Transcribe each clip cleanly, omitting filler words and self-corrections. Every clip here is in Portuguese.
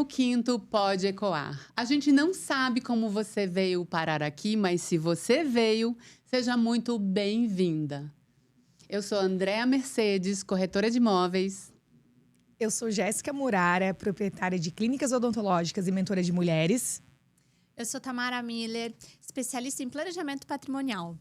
15º Pode Ecoar. A gente não sabe como você veio parar aqui, mas se você veio, seja muito bem-vinda. Eu sou Andréa Mercedes, corretora de imóveis. Eu sou Jéssica Murara, proprietária de clínicas odontológicas e mentora de mulheres. Eu sou Tamara Miller, especialista em planejamento patrimonial.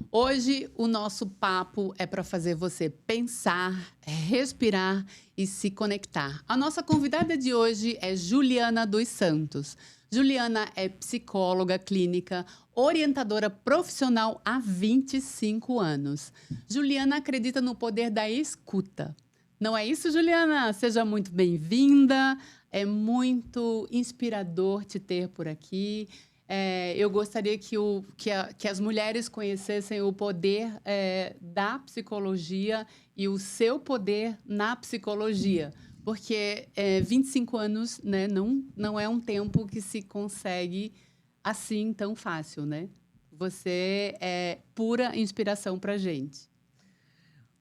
Hoje, o nosso papo é para fazer você pensar, respirar e se conectar. A nossa convidada de hoje é Juliana dos Santos. Juliana é psicóloga clínica, orientadora profissional há 25 anos. Juliana acredita no poder da escuta. Não é isso, Juliana? Seja muito bem-vinda. É muito inspirador te ter por aqui. Eu gostaria que as mulheres conhecessem o poder da psicologia e o seu poder na psicologia. Porque 25 anos, né, não é um tempo que se consegue assim tão fácil, né? Você é pura inspiração para a gente.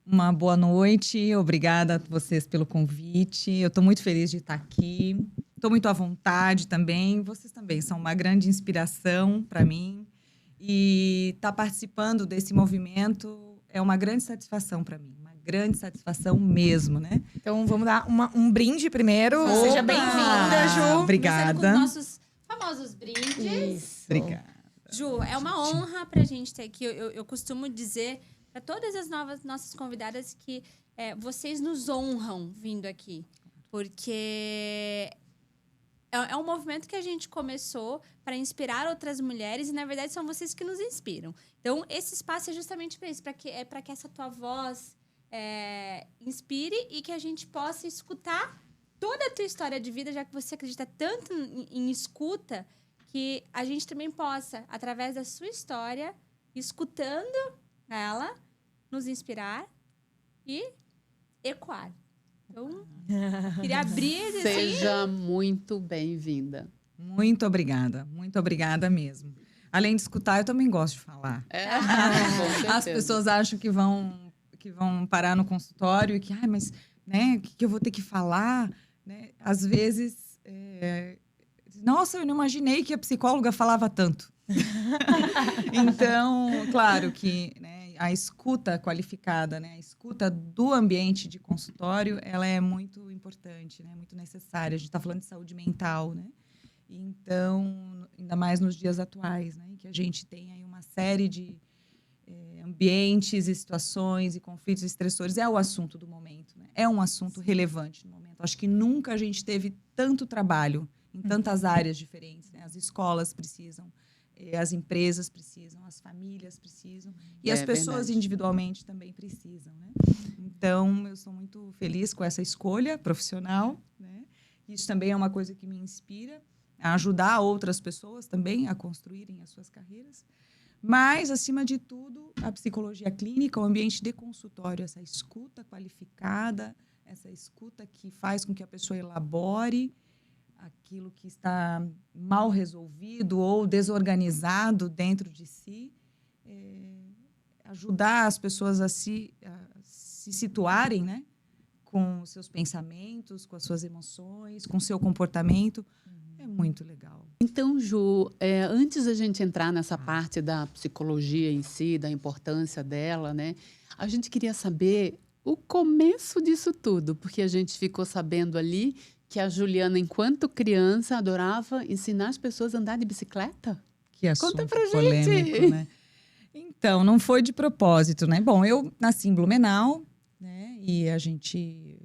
Uma boa noite, obrigada a vocês pelo convite. Eu estou muito feliz de estar aqui. Estou muito à vontade também. Vocês também são uma grande inspiração para mim. E estar participando desse movimento é uma grande satisfação para mim. Uma grande satisfação mesmo, né? Então, vamos dar um brinde primeiro. Opa! Seja bem-vinda, Ju. Obrigada. Começando com os nossos famosos brindes. Isso. Obrigada. Ju, é uma honra pra gente ter aqui. Eu costumo dizer para todas as nossas convidadas que vocês nos honram vindo aqui. Porque é um movimento que a gente começou para inspirar outras mulheres e, na verdade, são vocês que nos inspiram. Então, esse espaço é justamente para isso, para que essa tua voz inspire e que a gente possa escutar toda a tua história de vida, já que você acredita tanto em escuta, que a gente também possa, através da sua história, escutando ela, nos inspirar e ecoar. Então, queria abrir... Seja muito bem-vinda. Muito obrigada mesmo. Além de escutar, eu também gosto de falar. Com certeza. As pessoas acham que vão parar no consultório e que, mas, né, o que eu vou ter que falar? Né? Às vezes, nossa, eu não imaginei que a psicóloga falava tanto. Então, claro que, né, a escuta qualificada, né, a escuta do ambiente de consultório, ela é muito importante, né, muito necessária. A gente está falando de saúde mental, né? Então, ainda mais nos dias atuais, né, em que a gente tem aí uma série de ambientes e situações e conflitos estressores. É o assunto do momento, né? É um assunto relevante no momento. Acho que nunca a gente teve tanto trabalho em tantas áreas diferentes, né? As escolas precisam, as empresas precisam, as famílias precisam e as pessoas verdade. Individualmente também precisam, né? Então, eu sou muito feliz com essa escolha profissional, né? Isso também é uma coisa que me inspira a ajudar outras pessoas também a construírem as suas carreiras. Mas, acima de tudo, a psicologia clínica, o ambiente de consultório, essa escuta qualificada, essa escuta que faz com que a pessoa elabore aquilo que está mal resolvido ou desorganizado dentro de si, ajudar as pessoas a se situarem, né, com os seus pensamentos, com as suas emoções, com o seu comportamento, é muito legal. Então, Ju, antes da gente entrar nessa parte da psicologia em si, da importância dela, né, a gente queria saber o começo disso tudo, porque a gente ficou sabendo ali que a Juliana, enquanto criança, adorava ensinar as pessoas a andar de bicicleta. Que assunto Conta pra polêmico, gente. né? Então, não foi de propósito, né? Bom, eu nasci em Blumenau, né? E a gente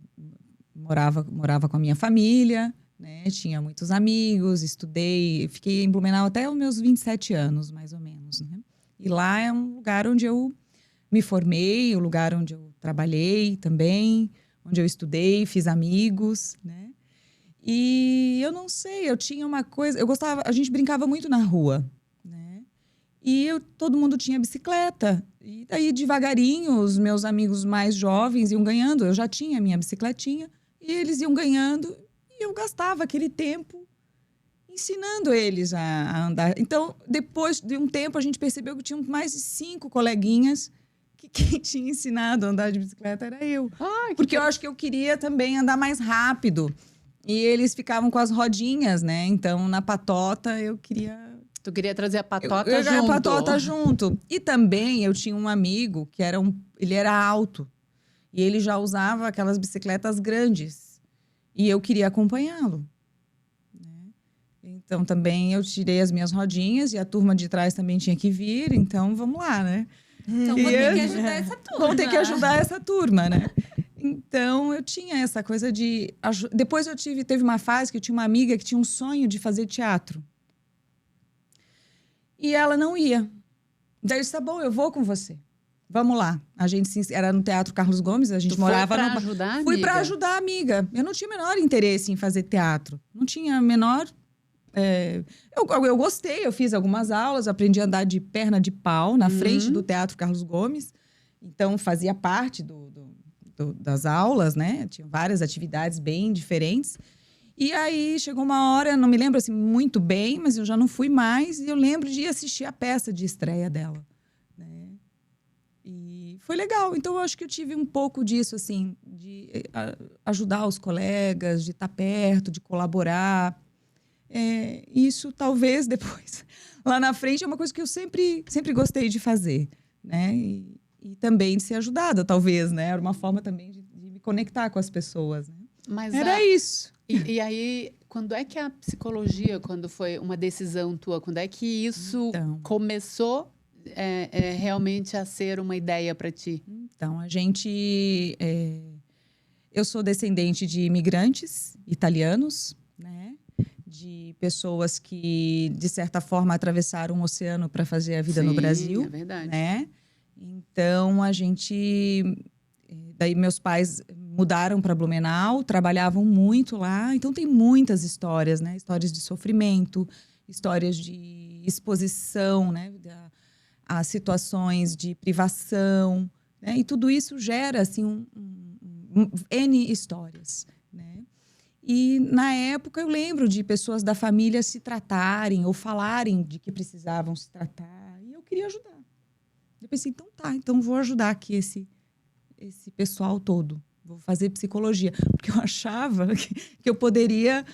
morava com a minha família, né? Tinha muitos amigos, estudei, fiquei em Blumenau até os meus 27 anos, mais ou menos, né? E lá é um lugar onde eu me formei, o lugar onde eu trabalhei também, onde eu estudei, fiz amigos, né? E eu não sei, eu tinha uma coisa, eu gostava, a gente brincava muito na rua, né? E todo mundo tinha bicicleta. E daí, devagarinho, os meus amigos mais jovens iam ganhando. Eu já tinha minha bicicletinha e eles iam ganhando. E eu gastava aquele tempo ensinando eles a andar. Então, depois de um tempo, a gente percebeu que tinha mais de 5 coleguinhas que quem tinha ensinado a andar de bicicleta era eu. Porque eu acho que eu queria também andar mais rápido. E eles ficavam com as rodinhas, né? Então, na patota, eu queria... Tu queria trazer a patota eu junto. a patota junto. E também eu tinha um amigo que ele era alto. E ele já usava aquelas bicicletas grandes. E eu queria acompanhá-lo. Né? Então, também eu tirei as minhas rodinhas e a turma de trás também tinha que vir. Então, vamos lá, né? Então, vou ter que ajudar essa turma. Vamos ter que ajudar essa turma, né? Então, eu tinha essa coisa de... Depois teve uma fase que eu tinha uma amiga que tinha um sonho de fazer teatro. E ela não ia. Daí eu disse, tá bom, eu vou com você. Vamos lá. A gente era no Teatro Carlos Gomes, a gente morava no... Ajudar a Fui amiga? para ajudar a amiga. Eu não tinha o menor interesse em fazer teatro. Não tinha a menor... Eu gostei, eu fiz algumas aulas, aprendi a andar de perna de pau na frente do Teatro Carlos Gomes. Então, fazia parte das aulas, né? Tinha várias atividades bem diferentes. E aí, chegou uma hora, não me lembro assim muito bem, mas eu já não fui mais. E eu lembro de assistir a peça de estreia dela. Né? E foi legal. Então, eu acho que eu tive um pouco disso, assim, de ajudar os colegas, de estar perto, de colaborar. Isso, talvez, depois, lá na frente, é uma coisa que eu sempre gostei de fazer. Né? E também de ser ajudada, talvez, né? Era uma forma também de me conectar com as pessoas. Né? Mas era isso. E aí, quando é que a psicologia, quando foi uma decisão tua, quando é que isso começou realmente a ser uma ideia para ti? Então, eu sou descendente de imigrantes italianos, né? De pessoas que, de certa forma, atravessaram o oceano para fazer a vida no Brasil. É verdade. Né? Então, daí meus pais mudaram para Blumenau, trabalhavam muito lá. Então, tem muitas histórias, né? Histórias de sofrimento, histórias de exposição, né? A situações de privação. Né? E tudo isso gera, assim, N histórias, né? E, na época, eu lembro de pessoas da família se tratarem ou falarem de que precisavam se tratar. E eu queria ajudar. Eu pensei, então vou ajudar aqui esse pessoal todo. Vou fazer psicologia. Porque eu achava que eu poderia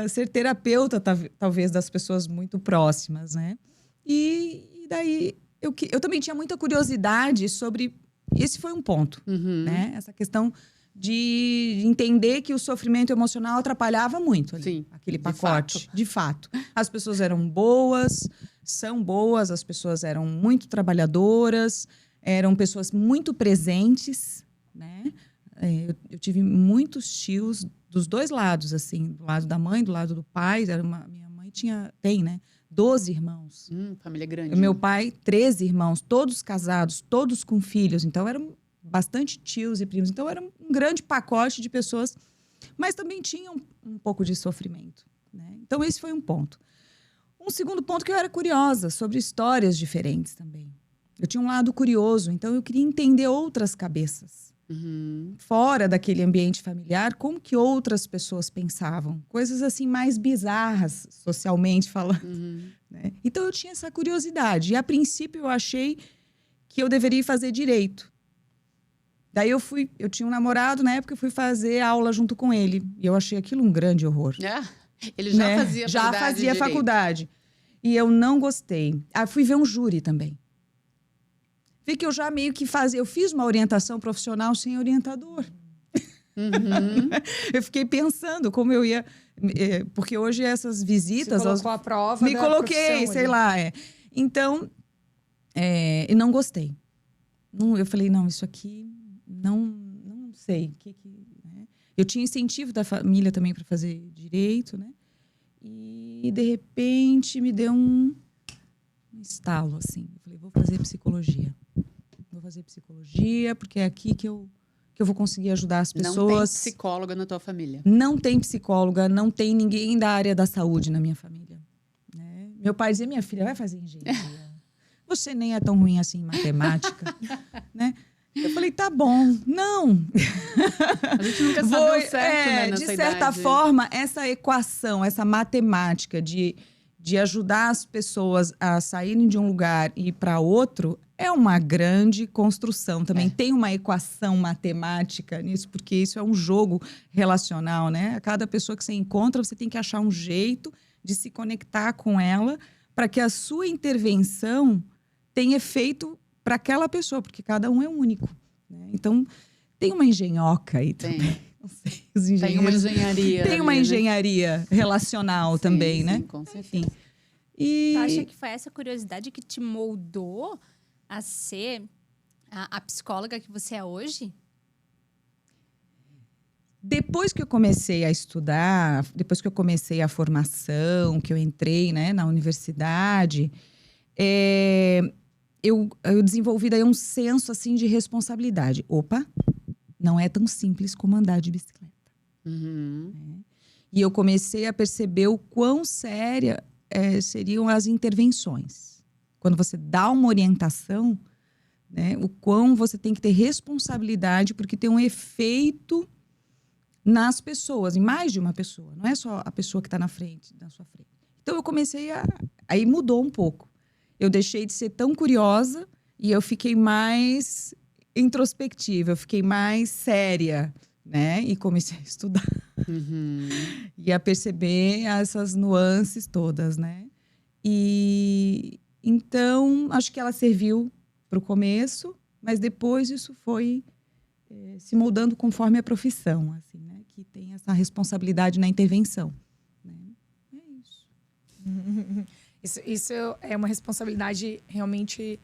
ser terapeuta, talvez, das pessoas muito próximas, né? E daí, eu também tinha muita curiosidade sobre... Esse foi um ponto, né? Essa questão de entender que o sofrimento emocional atrapalhava muito ali, aquele pacote. De fato. As pessoas eram boas, são boas, as pessoas eram muito trabalhadoras, eram pessoas muito presentes, né? Eu tive muitos tios dos dois lados, assim, do lado da mãe, do lado do pai. Minha mãe tem, né? 12 irmãos. Família grande. Meu pai, 13 irmãos, todos casados, todos com filhos. Então, eram bastante tios e primos. Então, era um grande pacote de pessoas, mas também tinham um pouco de sofrimento. Né? Então, esse foi um ponto. Um segundo ponto que eu era curiosa sobre histórias diferentes também. Eu tinha um lado curioso, então eu queria entender outras cabeças. Fora daquele ambiente familiar, como que outras pessoas pensavam. Coisas assim mais bizarras, socialmente falando. Né? Então, eu tinha essa curiosidade. E, a princípio, eu achei que eu deveria fazer direito. Daí eu tinha um namorado, na época eu fui fazer aula junto com ele. E eu achei aquilo um grande horror. Ele já fazia faculdade. Já fazia faculdade. E eu não gostei. Fui ver um júri também. Vi que eu já meio que eu fiz uma orientação profissional sem orientador. Eu fiquei pensando como eu ia... Porque hoje essas visitas... Você colocou a prova me coloquei, sei lá. Então, e não gostei. Eu falei, não, isso aqui... Não sei. Né? Eu tinha incentivo da família também para fazer direito, né? E, de repente, me deu um estalo, assim. Eu falei, vou fazer psicologia. Vou fazer psicologia, porque é aqui que eu vou conseguir ajudar as pessoas. Não tem psicóloga na tua família? Não tem psicóloga, não tem ninguém da área da saúde na minha família. Né? Meu pai dizia, minha filha, vai fazer engenharia. Você nem é tão ruim assim em matemática. Né? Eu falei, tá bom. Não. A gente nunca sabe o certo, né, nessa de certa forma, essa equação, essa matemática de ajudar as pessoas a saírem de um lugar e ir para outro, é uma grande construção também. Tem uma equação matemática nisso, porque isso é um jogo relacional, né? A cada pessoa que você encontra, você tem que achar um jeito de se conectar com ela para que a sua intervenção tenha efeito para aquela pessoa, porque cada um é único, né? Então, tem uma engenhoca aí também. Não sei, os engenheiros... Tem uma engenharia. Tem uma ali, né? engenharia relacional Sim, também, sim, né? com certeza. Enfim. E... Tu acha que foi essa curiosidade que te moldou a ser a psicóloga que você é hoje? Depois que eu comecei a estudar, depois que eu comecei a formação, que eu entrei, né, na universidade, eu desenvolvi daí um senso assim de responsabilidade. Opa, não é tão simples como andar de bicicleta. Uhum. E eu comecei a perceber o quão séria seriam as intervenções. Quando você dá uma orientação, né, o quão você tem que ter responsabilidade, porque tem um efeito nas pessoas, em mais de uma pessoa. Não é só a pessoa que está na sua frente. Então, eu comecei aí mudou um pouco. Eu deixei de ser tão curiosa e eu fiquei mais introspectiva, eu fiquei mais séria, né? E comecei a estudar. Uhum. E a perceber essas nuances todas, né? E então, acho que ela serviu para o começo, mas depois isso foi se moldando conforme a profissão, assim, né? Que tem essa responsabilidade na intervenção. Né? É isso. Isso é uma responsabilidade realmente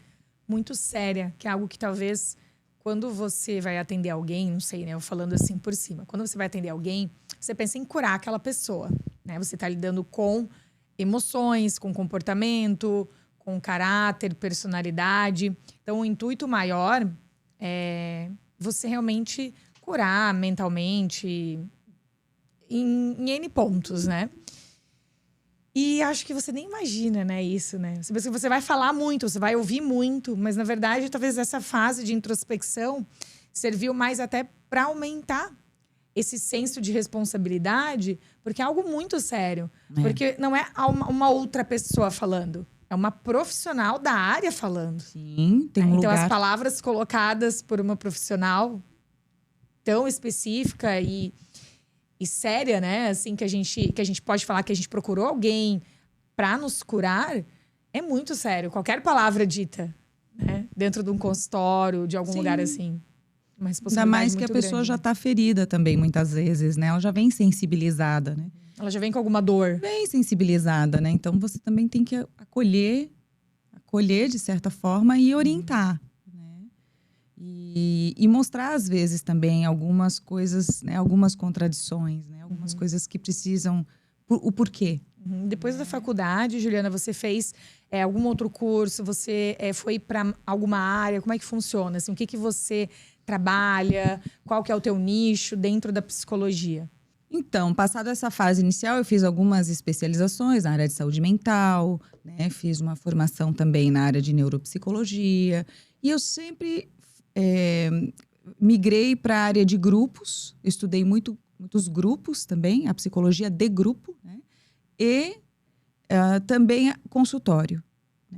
muito séria, que é algo que talvez, quando você vai atender alguém, não sei, né? Eu falando assim por cima, quando você vai atender alguém, você pensa em curar aquela pessoa, né? Você está lidando com emoções, com comportamento, com caráter, personalidade. Então, o intuito maior é você realmente curar mentalmente em N pontos, né? E acho que você nem imagina, né, isso, né? Você pensa que você vai falar muito, você vai ouvir muito, mas, na verdade, talvez essa fase de introspecção serviu mais até para aumentar esse senso de responsabilidade, porque é algo muito sério. Porque não é uma outra pessoa falando, é uma profissional da área falando. Sim, tem um então, lugar... as palavras colocadas por uma profissional tão específica e séria, né? Assim, que a gente pode falar que a gente procurou alguém para nos curar, é muito sério. Qualquer palavra dita, né? Dentro de um consultório, de algum lugar assim. Uma responsabilidade Ainda mais que a muito pessoa grande, já né? está ferida também, muitas vezes, né? Ela já vem sensibilizada, né? Ela já vem com alguma dor. Bem sensibilizada, né? Então, você também tem que acolher de certa forma e orientar, né? E mostrar, às vezes, também algumas coisas, né? Algumas contradições, né? Algumas coisas que precisam... O porquê. Depois da faculdade, Juliana, você fez algum outro curso? Você foi para alguma área? Como é que funciona? Assim, o que você trabalha? Qual que é o teu nicho dentro da psicologia? Então, passada essa fase inicial, eu fiz algumas especializações na área de saúde mental, né? Fiz uma formação também na área de neuropsicologia. E eu sempre migrei para a área de grupos. Eu estudei muitos grupos também, a psicologia de grupo, né? E também consultório.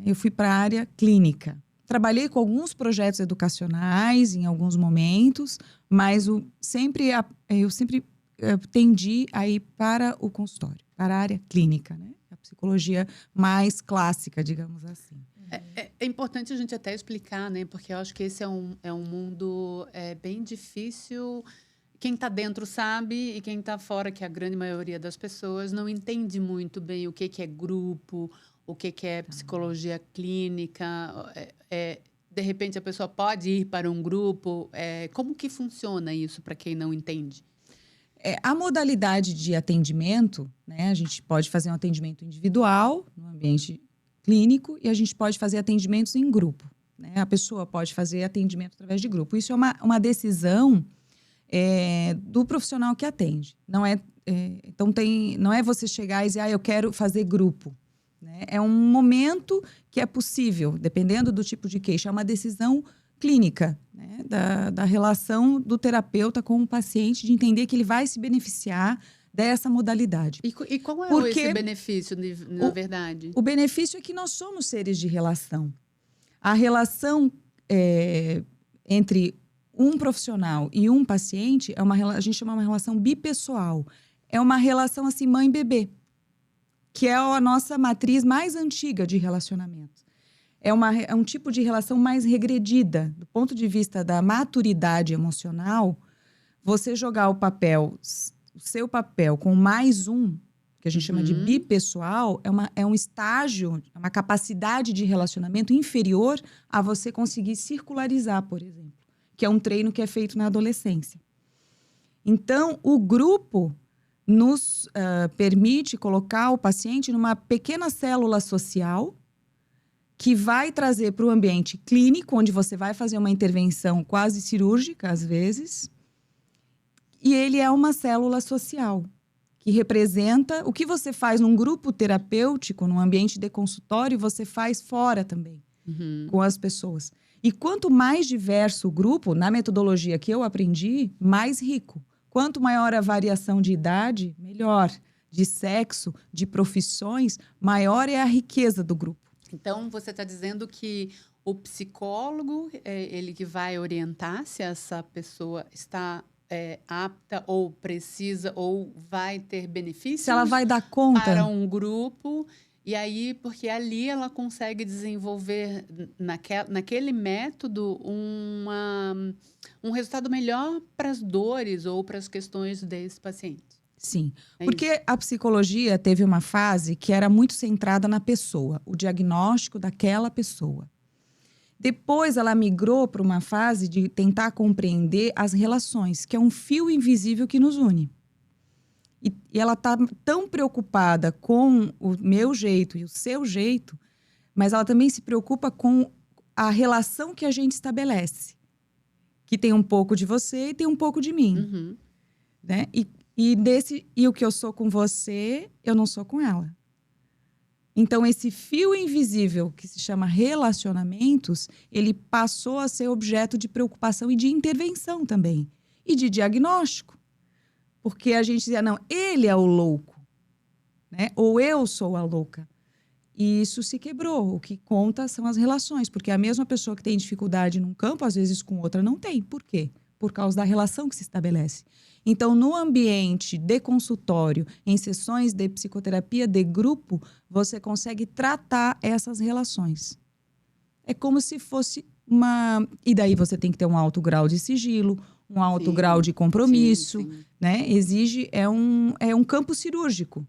Eu fui para a área clínica. Trabalhei com alguns projetos educacionais em alguns momentos, mas eu sempre tendi a ir para o consultório, para a área clínica, né? A psicologia mais clássica, digamos assim. É importante a gente até explicar, né? Porque eu acho que esse é um mundo bem difícil. Quem está dentro sabe e quem está fora, que é a grande maioria das pessoas, não entende muito bem o que é grupo, o que é psicologia clínica. De repente, a pessoa pode ir para um grupo. Como que funciona isso para quem não entende? A modalidade de atendimento, né? A gente pode fazer um atendimento individual, no ambiente clínico, e a gente pode fazer atendimentos em grupo, né? A pessoa pode fazer atendimento através de grupo. Isso é uma decisão do profissional que atende. Não é você chegar e dizer, eu quero fazer grupo. Né? É um momento que é possível, dependendo do tipo de queixa. É uma decisão clínica, né? Da relação do terapeuta com o paciente, de entender que ele vai se beneficiar dessa modalidade. E qual é esse benefício, na verdade? O benefício é que nós somos seres de relação. A relação entre um profissional e um paciente a gente chama uma relação bipessoal. É uma relação assim mãe-bebê, que é a nossa matriz mais antiga de relacionamento. É um tipo de relação mais regredida. Do ponto de vista da maturidade emocional, você jogar o seu papel com mais um, que a gente chama de bipessoal, é um estágio, é uma capacidade de relacionamento inferior a você conseguir circularizar, por exemplo, que é um treino que é feito na adolescência. Então, o grupo nos permite colocar o paciente numa pequena célula social que vai trazer para o ambiente clínico, onde você vai fazer uma intervenção quase cirúrgica, às vezes, e ele é uma célula social, que representa o que você faz num grupo terapêutico, num ambiente de consultório, você faz fora também, com as pessoas. E quanto mais diverso o grupo, na metodologia que eu aprendi, mais rico. Quanto maior a variação de idade, melhor. De sexo, de profissões, maior é a riqueza do grupo. Então, você está dizendo que o psicólogo é ele que vai orientar se essa pessoa está apta ou precisa ou vai ter benefícios. Se ela vai dar conta. Para um grupo. E aí, porque ali ela consegue desenvolver naquele método um resultado melhor para as dores ou para as questões desse paciente. Sim, porque a psicologia teve uma fase que era muito centrada na pessoa, o diagnóstico daquela pessoa. Depois ela migrou para uma fase de tentar compreender as relações, que é um fio invisível que nos une. E ela está tão preocupada com o meu jeito e o seu jeito, mas ela também se preocupa com a relação que a gente estabelece. Que tem um pouco de você e tem um pouco de mim. Né? E o que eu sou com você, eu não sou com ela. Então, esse fio invisível, que se chama relacionamentos, ele passou a ser objeto de preocupação e de intervenção também. E de diagnóstico. Porque a gente dizia, não, ele é o louco. Né? Ou eu sou a louca. E isso se quebrou. O que conta são as relações. Porque a mesma pessoa que tem dificuldade num campo, às vezes com outra não tem. Por quê? Por causa da relação que se estabelece. Então, no ambiente de consultório, em sessões de psicoterapia de grupo, você consegue tratar essas relações. É como se fosse uma... E daí você tem que ter um alto grau de sigilo, um alto grau de compromisso, né? Exige... É um campo cirúrgico.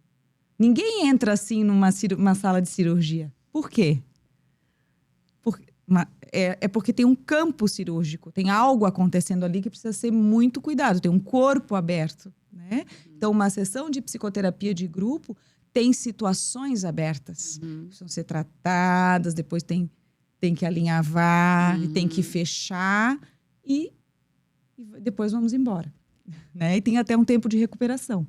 Ninguém entra assim numa sala de cirurgia. Por quê? Porque tem um campo cirúrgico, tem algo acontecendo ali que precisa ser muito cuidado, tem um corpo aberto, né? Então, uma sessão de psicoterapia de grupo tem situações abertas, precisam ser tratadas, depois tem que alinhavar, tem que fechar e depois vamos embora, né? E tem até um tempo de recuperação,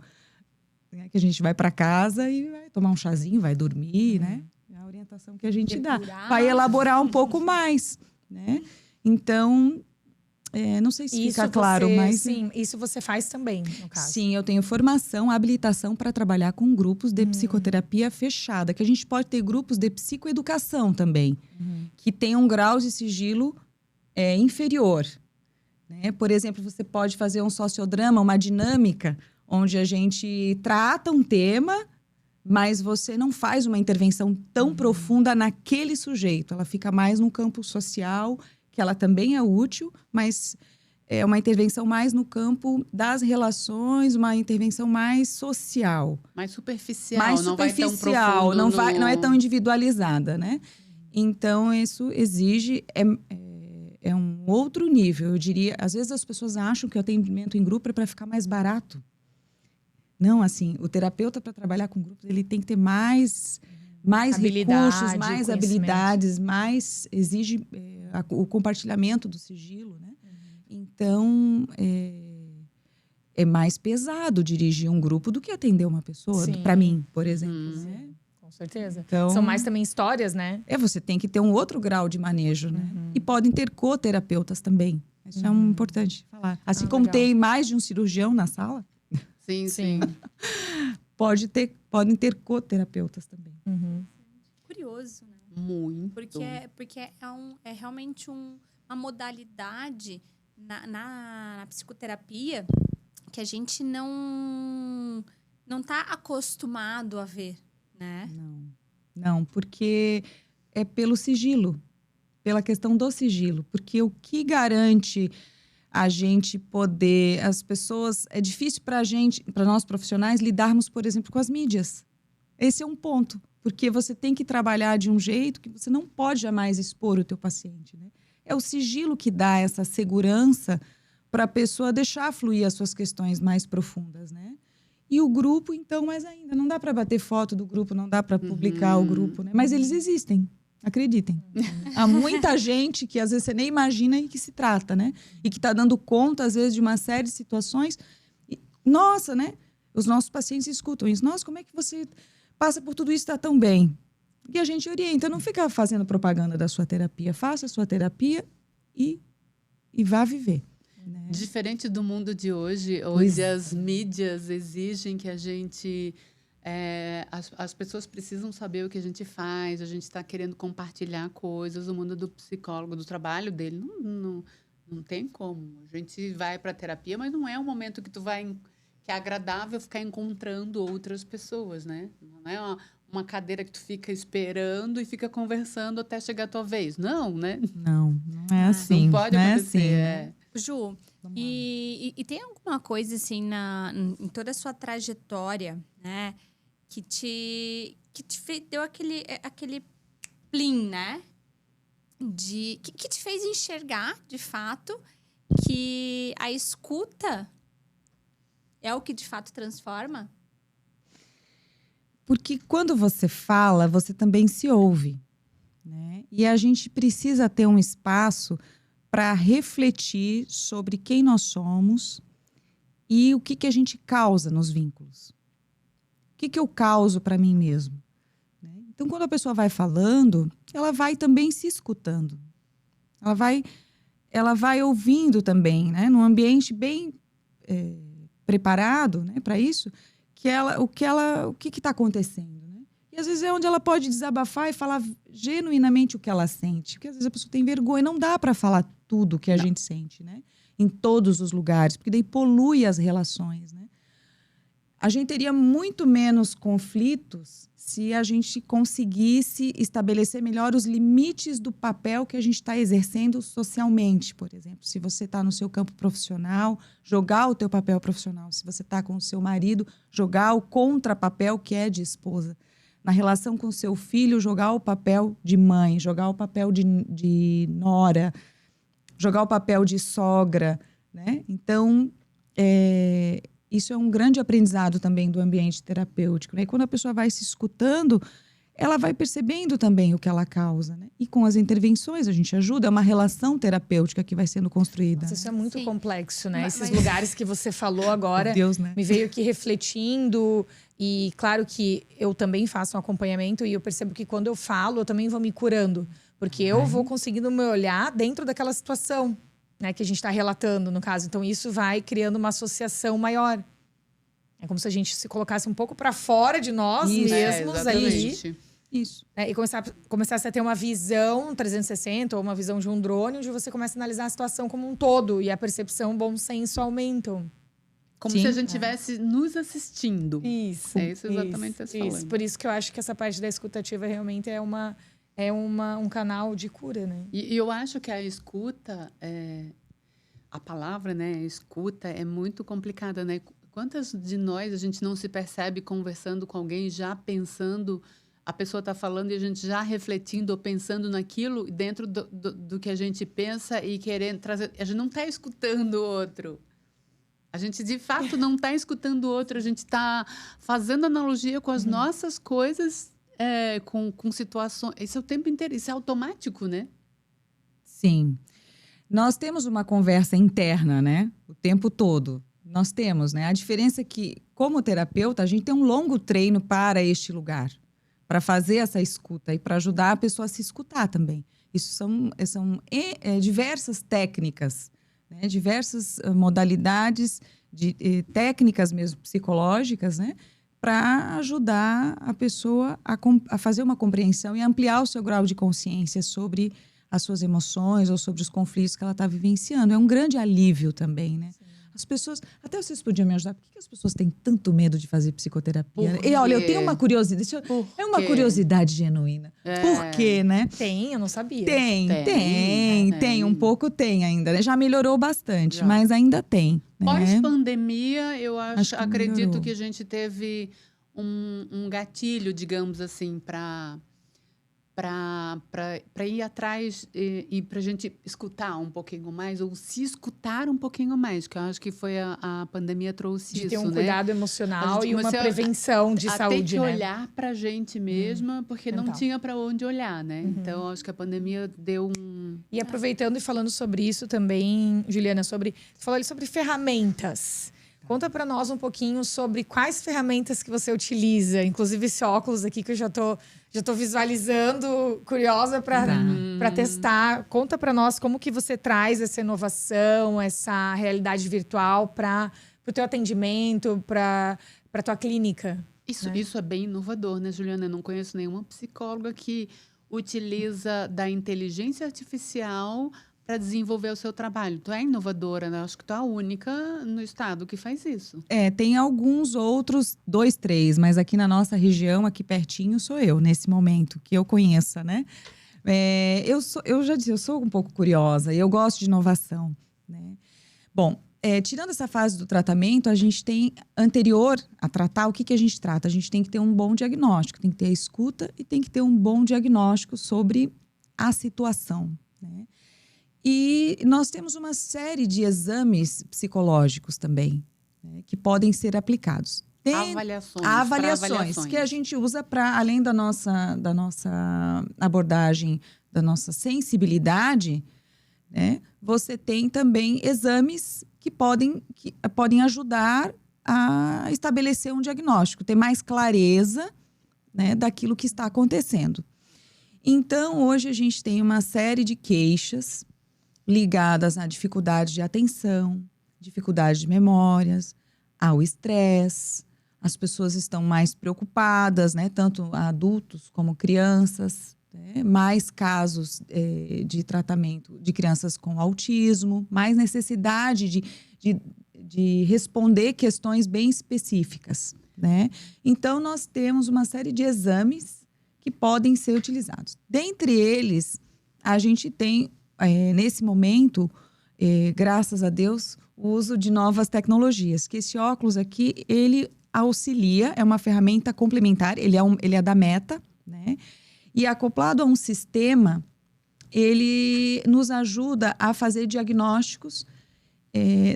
né? Que a gente vai para casa e vai tomar um chazinho, vai dormir, né? A orientação que a gente dá, vai elaborar um pouco mais, né? Então, não sei se fica claro, mas... Sim, isso você faz também, no caso. Sim, eu tenho formação, habilitação para trabalhar com grupos de psicoterapia fechada, que a gente pode ter grupos de psicoeducação também, que tem um grau de sigilo inferior, né? Por exemplo, você pode fazer um sociodrama, uma dinâmica, onde a gente trata um tema... Mas você não faz uma intervenção tão profunda naquele sujeito. Ela fica mais no campo social, que ela também é útil, mas é uma intervenção mais no campo das relações, uma intervenção mais social. Mais superficial, mais não superficial, vai tão profundo não é tão individualizada, né? Então, isso exige... É um outro nível, eu diria. Às vezes as pessoas acham que o atendimento em grupo é para ficar mais barato. Não, assim, o terapeuta para trabalhar com grupos, ele tem que ter mais recursos, mais habilidades, exige o compartilhamento do sigilo, né? Então, é mais pesado dirigir um grupo do que atender uma pessoa, para mim, por exemplo. Né? Com certeza. Então, são mais também histórias, né? Você tem que ter um outro grau de manejo, né? E podem ter coterapeutas também. Isso é importante falar. Assim como legal. tem mais de um cirurgião na sala, Sim. podem ter coterapeutas também. Curioso, né? Muito. Porque é realmente uma modalidade na psicoterapia que a gente não tá acostumado a ver, né? Não, porque é pelo sigilo, pela questão do sigilo. Porque o que garante a gente poder... As pessoas... É difícil para nós profissionais, lidarmos, por exemplo, com as mídias. Esse é um ponto. Porque você tem que trabalhar de um jeito que você não pode jamais expor o teu paciente, né? É o sigilo que dá essa segurança para a pessoa deixar fluir as suas questões mais profundas, né? E o grupo, então, mais ainda. Não dá para bater foto do grupo, não dá para publicar o grupo, né? Mas eles existem, acreditem. Há muita gente que às vezes você nem imagina e que se trata, né? E que está dando conta, às vezes, de uma série de situações. E, nossa, né? Os nossos pacientes escutam isso. Nossa, como é que você passa por tudo isso e está tão bem? E a gente orienta, não fica fazendo propaganda da sua terapia. Faça a sua terapia e vá viver. Né? Diferente do mundo de hoje, onde as mídias exigem que a gente... as pessoas precisam saber o que a gente faz, a gente está querendo compartilhar coisas. O mundo do psicólogo, do trabalho dele, não tem como. A gente vai para a terapia, mas não é um momento que que é agradável ficar encontrando outras pessoas, né? Não é uma cadeira que tu fica esperando e fica conversando até chegar a tua vez. Não, né? Não é assim. Não pode acontecer. Assim, né? Ju, e tem alguma coisa, assim, em toda a sua trajetória, né? Que te deu aquele plim, né? Que te fez enxergar, de fato, que a escuta é o que, de fato, transforma? Porque quando você fala, você também se ouve, né? E a gente precisa ter um espaço para refletir sobre quem nós somos e o que a gente causa nos vínculos. O que eu causo para mim mesmo? Né? Então, quando a pessoa vai falando, ela vai também se escutando. Ela vai ouvindo também, né? Num ambiente bem preparado, né, para isso, o que está acontecendo, né? E às vezes é onde ela pode desabafar e falar genuinamente o que ela sente, porque às vezes a pessoa tem vergonha, não dá para falar tudo que a gente sente, né? Em todos os lugares, porque daí polui as relações, né? A gente teria muito menos conflitos se a gente conseguisse estabelecer melhor os limites do papel que a gente está exercendo socialmente, por exemplo. Se você está no seu campo profissional, jogar o teu papel profissional. Se você está com o seu marido, jogar o contrapapel que é de esposa. Na relação com o seu filho, jogar o papel de mãe, jogar o papel de nora, jogar o papel de sogra, né? Então, isso é um grande aprendizado também do ambiente terapêutico, né? E quando a pessoa vai se escutando, ela vai percebendo também o que ela causa, né? E com as intervenções a gente ajuda, é uma relação terapêutica que vai sendo construída. Nossa, isso é muito complexo, né? Mas Esses lugares que você falou agora, meu Deus, né? me veio aqui refletindo. E claro que eu também faço um acompanhamento e eu percebo que quando eu falo, eu também vou me curando. Porque eu vou conseguindo me olhar dentro daquela situação, né, que a gente está relatando, no caso. Então, isso vai criando uma associação maior. É como se a gente se colocasse um pouco para fora de nós mesmos ali. Isso. E começasse a ter uma visão 360 ou uma visão de um drone, onde você começa a analisar a situação como um todo. E a percepção, bom senso aumentam. Como se a gente estivesse nos assistindo. Isso. É isso exatamente que você está falando. Por isso que eu acho que essa parte da escutativa realmente é um canal de cura, né? E eu acho que a escuta, a palavra, né, escuta, é muito complicada, né? Quantas de nós a gente não se percebe conversando com alguém, já pensando, a pessoa está falando e a gente já refletindo ou pensando naquilo dentro do que a gente pensa e querendo trazer. A gente não está escutando o outro. A gente, de fato, não está escutando o outro. A gente está fazendo analogia com as nossas coisas, com situações. Isso é o tempo inteiro. Isso é automático, né? Sim. Nós temos uma conversa interna, né? O tempo todo. Nós temos, né? A diferença é que, como terapeuta, a gente tem um longo treino para este lugar. Para fazer essa escuta e para ajudar a pessoa a se escutar também. Isso são diversas técnicas, né? Diversas modalidades, técnicas mesmo psicológicas, né? para ajudar a pessoa a fazer uma compreensão e ampliar o seu grau de consciência sobre as suas emoções ou sobre os conflitos que ela está vivenciando. É um grande alívio também, né? Sim. As pessoas... Até vocês podiam me ajudar. Por que as pessoas têm tanto medo de fazer psicoterapia? E olha, eu tenho uma curiosidade. É uma curiosidade genuína. Por quê, né? Tem, eu não sabia. Tem. Um pouco tem ainda, né? Já melhorou bastante, mas ainda tem. Né? Pós-pandemia, eu acredito que a gente teve um gatilho, digamos assim, para ir atrás e para a gente escutar um pouquinho mais, ou se escutar um pouquinho mais, que eu acho que foi a pandemia trouxe isso, de ter um né? cuidado emocional e uma prevenção de saúde, ter que né? olhar para a gente mesma, porque não tinha para onde olhar, né? Então, eu acho que a pandemia deu um... E aproveitando e falando sobre isso também, Juliana, você falou ali sobre ferramentas. Conta para nós um pouquinho sobre quais ferramentas que você utiliza, inclusive esse óculos aqui que eu já tô visualizando, curiosa para testar. Conta para nós como que você traz essa inovação, essa realidade virtual para o teu atendimento, para a tua clínica. Isso é bem inovador, né, Juliana? Eu não conheço nenhuma psicóloga que utiliza da inteligência artificial para desenvolver o seu trabalho. Tu é inovadora, né? Acho que tu é a única no estado que faz isso. Tem alguns outros, 2, 3, mas aqui na nossa região, aqui pertinho, sou eu, nesse momento, que eu conheça, né? Eu já disse, eu sou um pouco curiosa e eu gosto de inovação, né? Bom, tirando essa fase do tratamento, a gente tem, anterior a tratar, o que a gente trata? A gente tem que ter um bom diagnóstico, tem que ter a escuta e tem que ter um bom diagnóstico sobre a situação, né? E nós temos uma série de exames psicológicos também, né, que podem ser aplicados. Tem avaliações que a gente usa para, além da nossa abordagem, da nossa sensibilidade, né, você tem também exames que podem ajudar a estabelecer um diagnóstico, ter mais clareza, né, daquilo que está acontecendo. Então, hoje a gente tem uma série de queixas ligadas à dificuldade de atenção, dificuldade de memórias, ao estresse. As pessoas estão mais preocupadas, né? Tanto adultos como crianças. Né? Mais casos de tratamento de crianças com autismo, mais necessidade de responder questões bem específicas. Né? Então, nós temos uma série de exames que podem ser utilizados. Dentre eles, a gente tem... nesse momento, graças a Deus, o uso de novas tecnologias. Que esse óculos aqui, ele auxilia, é uma ferramenta complementar, ele é da Meta, né? E acoplado a um sistema, ele nos ajuda a fazer diagnósticos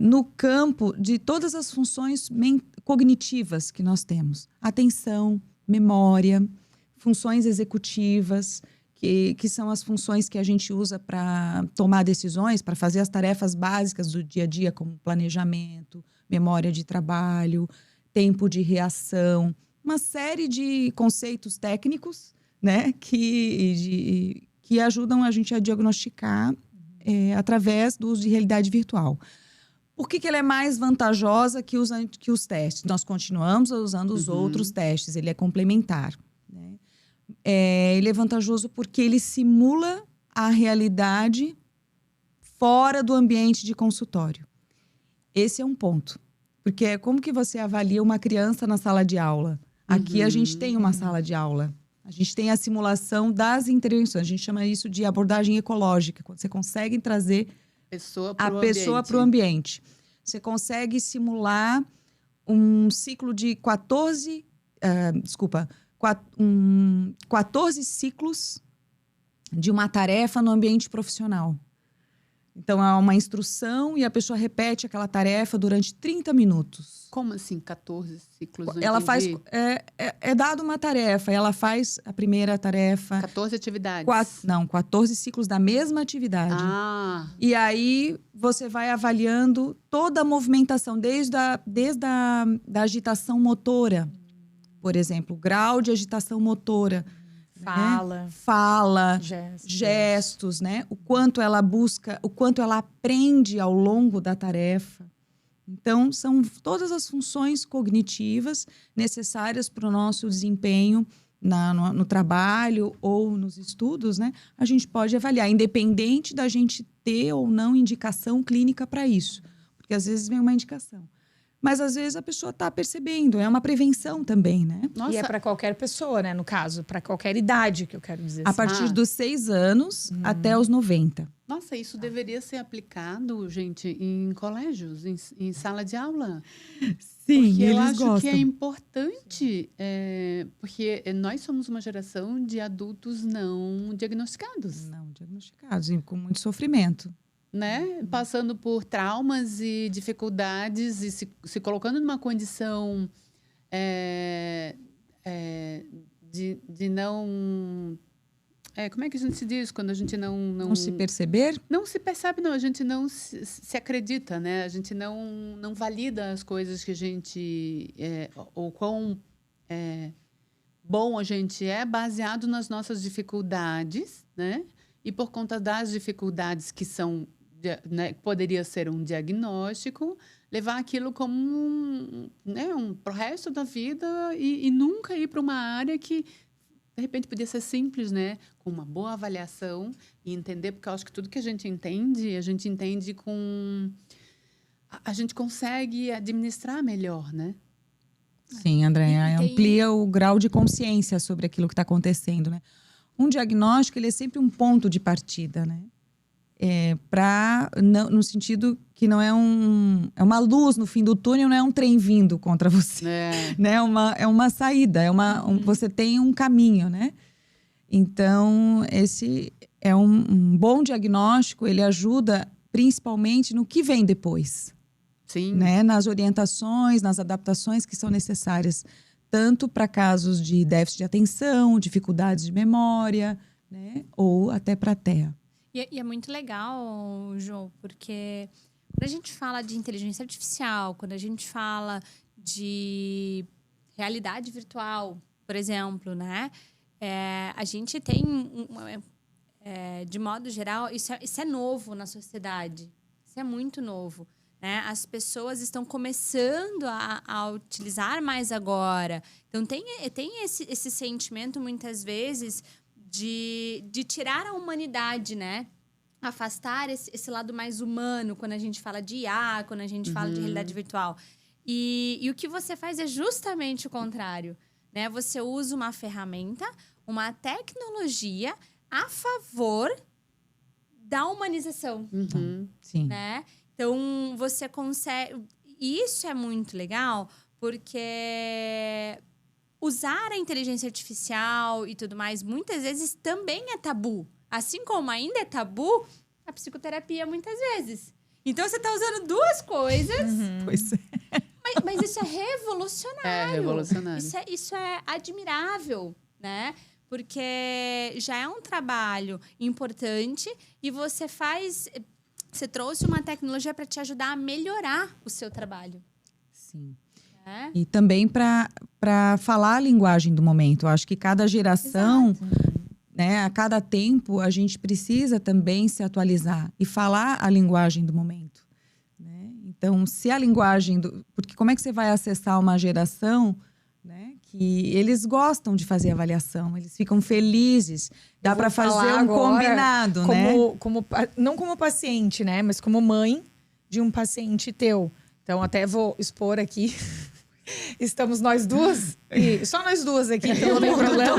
no campo de todas as funções cognitivas que nós temos. Atenção, memória, funções executivas, que são as funções que a gente usa para tomar decisões, para fazer as tarefas básicas do dia a dia, como planejamento, memória de trabalho, tempo de reação, uma série de conceitos técnicos, né, que ajudam a gente a diagnosticar através do uso de realidade virtual. Por que ela é mais vantajosa que os testes? Nós continuamos usando os outros testes, ele é complementar. Ele é vantajoso porque ele simula a realidade fora do ambiente de consultório. Esse é um ponto. Porque como que você avalia uma criança na sala de aula? Aqui a gente tem uma sala de aula. A gente tem a simulação das intervenções. A gente chama isso de abordagem ecológica. Quando você consegue trazer a pessoa para o ambiente. Você consegue simular um ciclo de 14 ciclos de uma tarefa no ambiente profissional. Então, há uma instrução e a pessoa repete aquela tarefa durante 30 minutos. Como assim, 14 ciclos? Ela faz... É dada uma tarefa, ela faz a primeira tarefa... 14 atividades? 14 ciclos da mesma atividade. E aí, você vai avaliando toda a movimentação, desde a agitação motora. Por exemplo, grau de agitação motora. Fala, gestos, né? O quanto ela busca, o quanto ela aprende ao longo da tarefa, Então, são todas as funções cognitivas necessárias para o nosso desempenho no trabalho ou nos estudos, né? A gente pode avaliar, independente da gente ter ou não indicação clínica para isso. Porque às vezes vem uma indicação. Mas às vezes a pessoa está percebendo, é uma prevenção também, né? E é para qualquer pessoa, né? No caso, para qualquer idade, que eu quero dizer. A partir dos 6 anos até os 90. Nossa, isso deveria ser aplicado, gente, em colégios, em sala de aula. Sim, porque eles eu acho gostam. que é importante, porque nós somos uma geração de adultos não diagnosticados, Não diagnosticados, e com muito sofrimento. né? Passando por traumas e dificuldades e se colocando numa condição de não... como é que a gente se diz quando a gente Não se perceber? Não se percebe, não. A gente não se acredita, né? A gente não valida as coisas que a gente... ou quão bom a gente é baseado nas nossas dificuldades, né? E por conta das dificuldades que são... né, poderia ser um diagnóstico, levar aquilo como pro resto da vida e nunca ir para uma área que, de repente, podia ser simples, né? Com uma boa avaliação e entender, porque eu acho que tudo que a gente entende com... A gente consegue administrar melhor, né? Sim, Andréa, amplia o grau de consciência sobre aquilo que está acontecendo, né? Um diagnóstico, ele é sempre um ponto de partida, né? No sentido que não é uma luz no fim do túnel, não é um trem vindo contra você. Né? É uma saída, você tem um caminho, né? Então, esse é um bom diagnóstico, ele ajuda principalmente no que vem depois. Sim. Né? Nas orientações, nas adaptações que são necessárias, tanto para casos de déficit de atenção, dificuldades de memória, né? Ou até para TEA. E é muito legal, João, porque quando a gente fala de inteligência artificial, quando a gente fala de realidade virtual, por exemplo, né? A gente tem, de modo geral, isso é novo na sociedade. Isso é muito novo, né? As pessoas estão começando a utilizar mais agora. Então, tem esse sentimento, muitas vezes, de tirar a humanidade, né? Afastar esse lado mais humano quando a gente fala de IA, quando a gente fala de realidade virtual. E o que você faz é justamente o contrário, né? Você usa uma ferramenta, uma tecnologia a favor da humanização. Sim. Né? Então, você consegue... E isso é muito legal, porque... usar a inteligência artificial e tudo mais, muitas vezes também é tabu. Assim como ainda é tabu, a psicoterapia muitas vezes. Então, você está usando duas coisas. Pois é. Mas isso é revolucionário. É revolucionário. Isso é admirável, né? Porque já é um trabalho importante e você trouxe uma tecnologia para te ajudar a melhorar o seu trabalho. Sim. Né? E também para falar a linguagem do momento. Eu acho que cada geração, né, a cada tempo, a gente precisa também se atualizar e falar a linguagem do momento. Né? Então, se a linguagem... Porque como é que você vai acessar uma geração, né, que eles gostam de fazer avaliação, eles ficam felizes. Dá para fazer um combinado, né? Não como paciente, né? Mas como mãe de um paciente teu. Então, até vou expor aqui... Estamos nós duas, e só nós duas aqui, então não tem problema.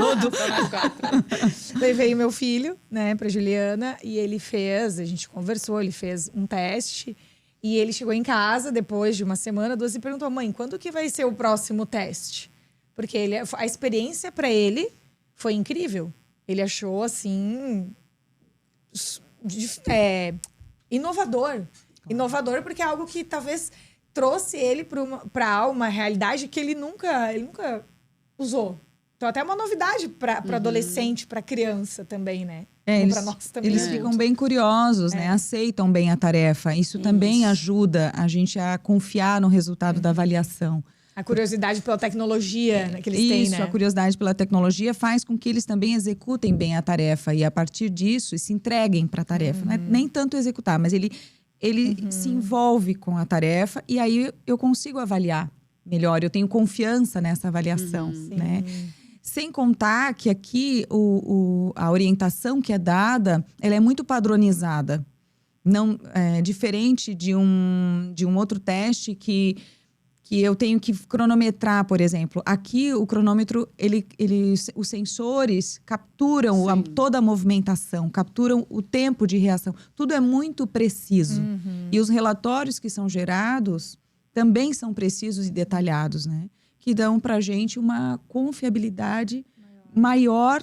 Levei meu filho, né, pra Juliana, e a gente conversou, ele fez um teste, e ele chegou em casa depois de uma semana, duas, e perguntou: mãe, quando que vai ser o próximo teste? Porque a experiência para ele foi incrível. Ele achou, assim, inovador. Inovador porque é algo que talvez... trouxe ele para uma realidade que ele nunca usou. Então, até uma novidade para adolescente, para criança também, né? Para nós também. Eles ficam bem curiosos, né? Aceitam bem a tarefa. Isso também ajuda a gente a confiar no resultado da avaliação. A curiosidade pela tecnologia que eles têm, né? Isso, a curiosidade pela tecnologia faz com que eles também executem bem a tarefa. E, a partir disso, se entreguem para a tarefa. Não é nem tanto executar, mas ele ele se envolve com a tarefa e aí eu consigo avaliar melhor. Eu tenho confiança nessa avaliação, né? Sem contar que aqui a orientação que é dada, ela é muito padronizada. Não, diferente de um outro teste que eu tenho que cronometrar, por exemplo. Aqui, o cronômetro, os sensores capturam toda a movimentação, capturam o tempo de reação. Tudo é muito preciso. E os relatórios que são gerados também são precisos e detalhados, né? Que dão para a gente uma confiabilidade maior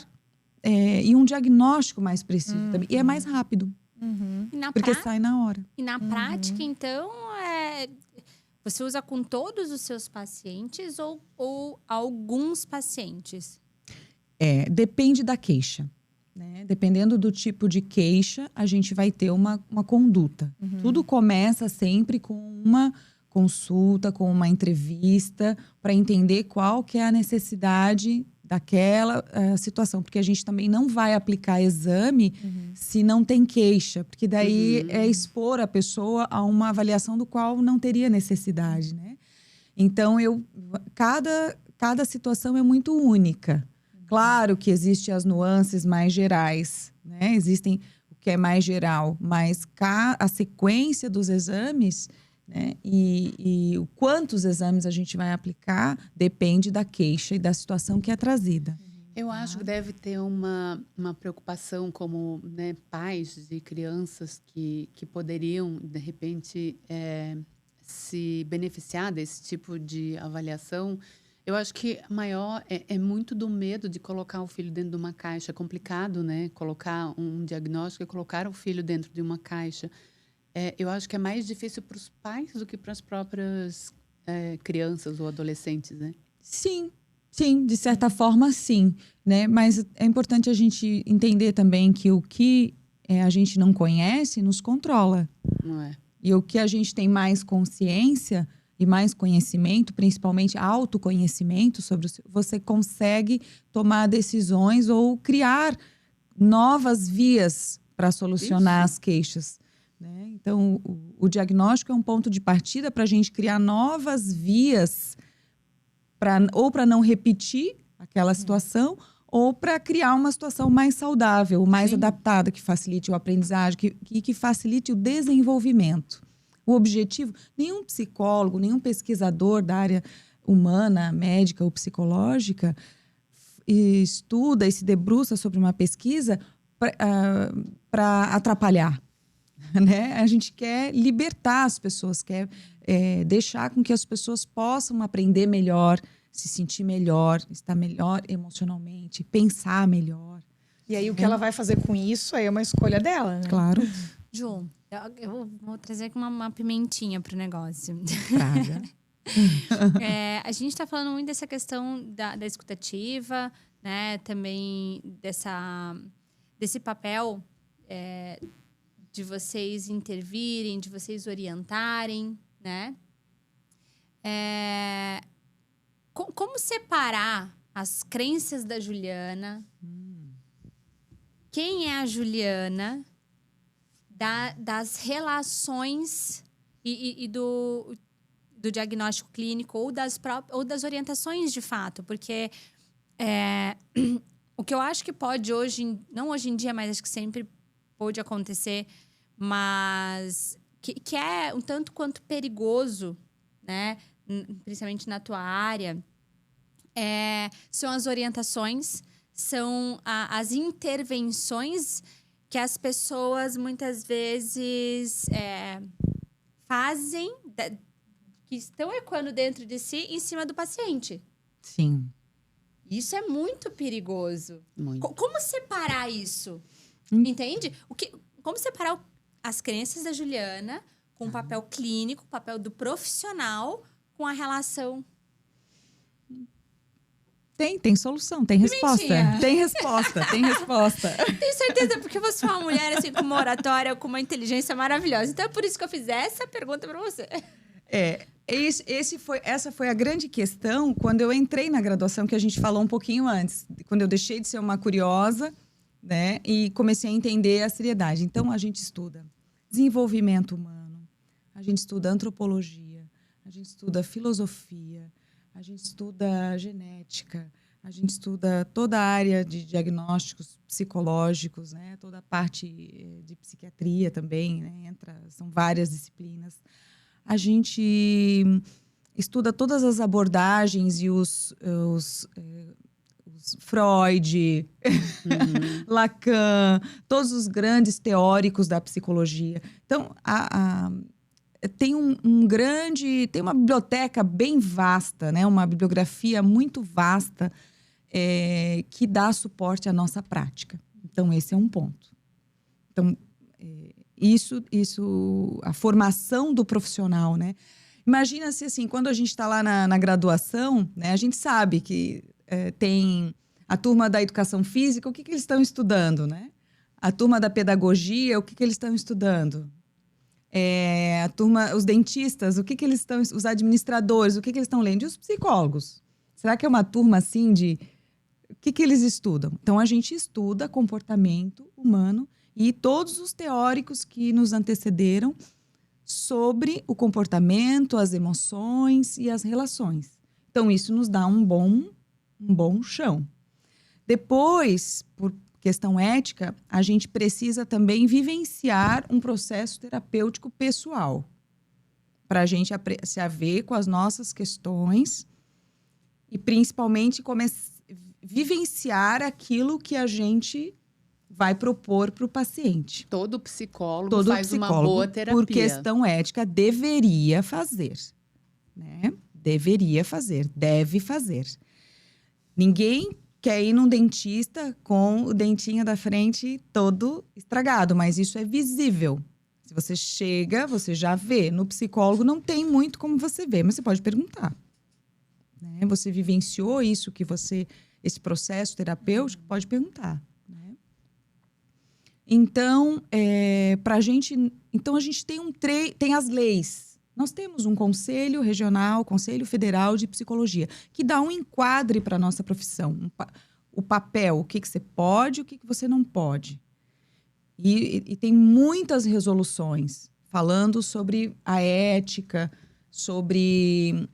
e um diagnóstico mais preciso também. E é mais rápido, porque sai na hora. E na prática, então, você usa com todos os seus pacientes ou alguns pacientes? Depende da queixa, né? Dependendo do tipo de queixa, a gente vai ter uma conduta. Tudo começa sempre com uma consulta, com uma entrevista, para entender qual que é a necessidade daquela situação. Porque a gente também não vai aplicar exame se não tem queixa. Porque daí é expor a pessoa a uma avaliação do qual não teria necessidade, né? Então, cada situação é muito única. Claro que existem as nuances mais gerais, né? Existem o que é mais geral, mas a sequência dos exames... né? E quantos exames a gente vai aplicar depende da queixa e da situação que é trazida. Eu acho que deve ter uma preocupação como, né, pais de crianças que poderiam, de repente, se beneficiar desse tipo de avaliação. Eu acho que maior é muito do medo de colocar o filho dentro de uma caixa. É complicado, né? Colocar um diagnóstico e colocar o filho dentro de uma caixa. Eu acho que é mais difícil para os pais do que para as próprias crianças ou adolescentes, né? Sim, de certa forma, sim, né? Mas é importante a gente entender também que o que a gente não conhece nos controla. Não é? E o que a gente tem mais consciência e mais conhecimento, principalmente autoconhecimento sobre você consegue tomar decisões ou criar novas vias para solucionar as queixas. Né? Então, o diagnóstico é um ponto de partida para a gente criar novas vias ou para não repetir aquela situação ou para criar uma situação mais saudável, mais adaptada, que facilite o aprendizagem, que facilite o desenvolvimento. O objetivo, nenhum psicólogo, nenhum pesquisador da área humana, médica ou psicológica estuda e se debruça sobre uma pesquisa para atrapalhar. Né? A gente quer libertar as pessoas, quer deixar com que as pessoas possam aprender melhor, se sentir melhor, estar melhor emocionalmente, pensar melhor. E aí o que ela vai fazer com isso aí é uma escolha dela, né? Claro. Ju, eu vou trazer aqui uma pimentinha pro negócio. Praga. A gente está falando muito dessa questão da escutativa, né? Também desse papel de vocês intervirem, de vocês orientarem, né? Como separar as crenças da Juliana? Quem é a Juliana das relações e do diagnóstico clínico ou das orientações de fato? Porque o que eu acho que pode não hoje em dia, mas acho que sempre pode acontecer, mas que é um tanto quanto perigoso, né? Principalmente na tua área, são as orientações, são as intervenções que as pessoas muitas vezes fazem, que estão ecoando dentro de si, em cima do paciente. Sim. Isso é muito perigoso. Muito. Como separar isso? Entende? Como separar as crenças da Juliana com o papel clínico, o papel do profissional com a relação? Tem solução, tem resposta. Tem resposta. Tenho certeza, porque você é uma mulher assim, com uma oratória, com uma inteligência maravilhosa. Então é por isso que eu fiz essa pergunta para você. Essa foi a grande questão quando eu entrei na graduação, que a gente falou um pouquinho antes. Quando eu deixei de ser uma curiosa, né, e comecei a entender a seriedade. Então, a gente estuda desenvolvimento humano, a gente estuda antropologia, a gente estuda filosofia, a gente estuda genética, a gente estuda toda a área de diagnósticos psicológicos, né? Toda a parte de psiquiatria também, né? São várias disciplinas. A gente estuda todas as abordagens e os Freud, Lacan, todos os grandes teóricos da psicologia. Então, tem tem uma biblioteca bem vasta, né? Uma bibliografia muito vasta que dá suporte à nossa prática. Então, esse é um ponto. Então, a formação do profissional, né? Imagina-se assim, quando a gente está lá na graduação, né? A gente sabe que tem a turma da educação física, o que eles estão estudando, né? A turma da pedagogia, o que eles estão estudando? A turma, os dentistas, o que eles estão, os administradores, o que eles estão lendo? E os psicólogos? Será que é uma turma assim de o que eles estudam? Então a gente estuda comportamento humano e todos os teóricos que nos antecederam sobre o comportamento, as emoções e as relações. Então isso nos dá um bom chão. Depois, por questão ética, a gente precisa também vivenciar um processo terapêutico pessoal para a gente se haver com as nossas questões e, principalmente, vivenciar aquilo que a gente vai propor para o paciente. Todo psicólogo faz uma boa terapia. Por questão ética, deveria fazer, né? Deveria fazer, deve fazer. Ninguém quer ir num dentista com o dentinho da frente todo estragado, mas isso é visível. Se você chega, você já vê. No psicólogo não tem muito como você ver, mas você pode perguntar. Né? Você vivenciou isso esse processo terapêutico, pode perguntar. Né? Então, a gente tem as leis. Nós temos um conselho regional, conselho federal de psicologia, que dá um enquadre para a nossa profissão. O papel, o que você pode, o que você não pode. E tem muitas resoluções falando sobre a ética, sobre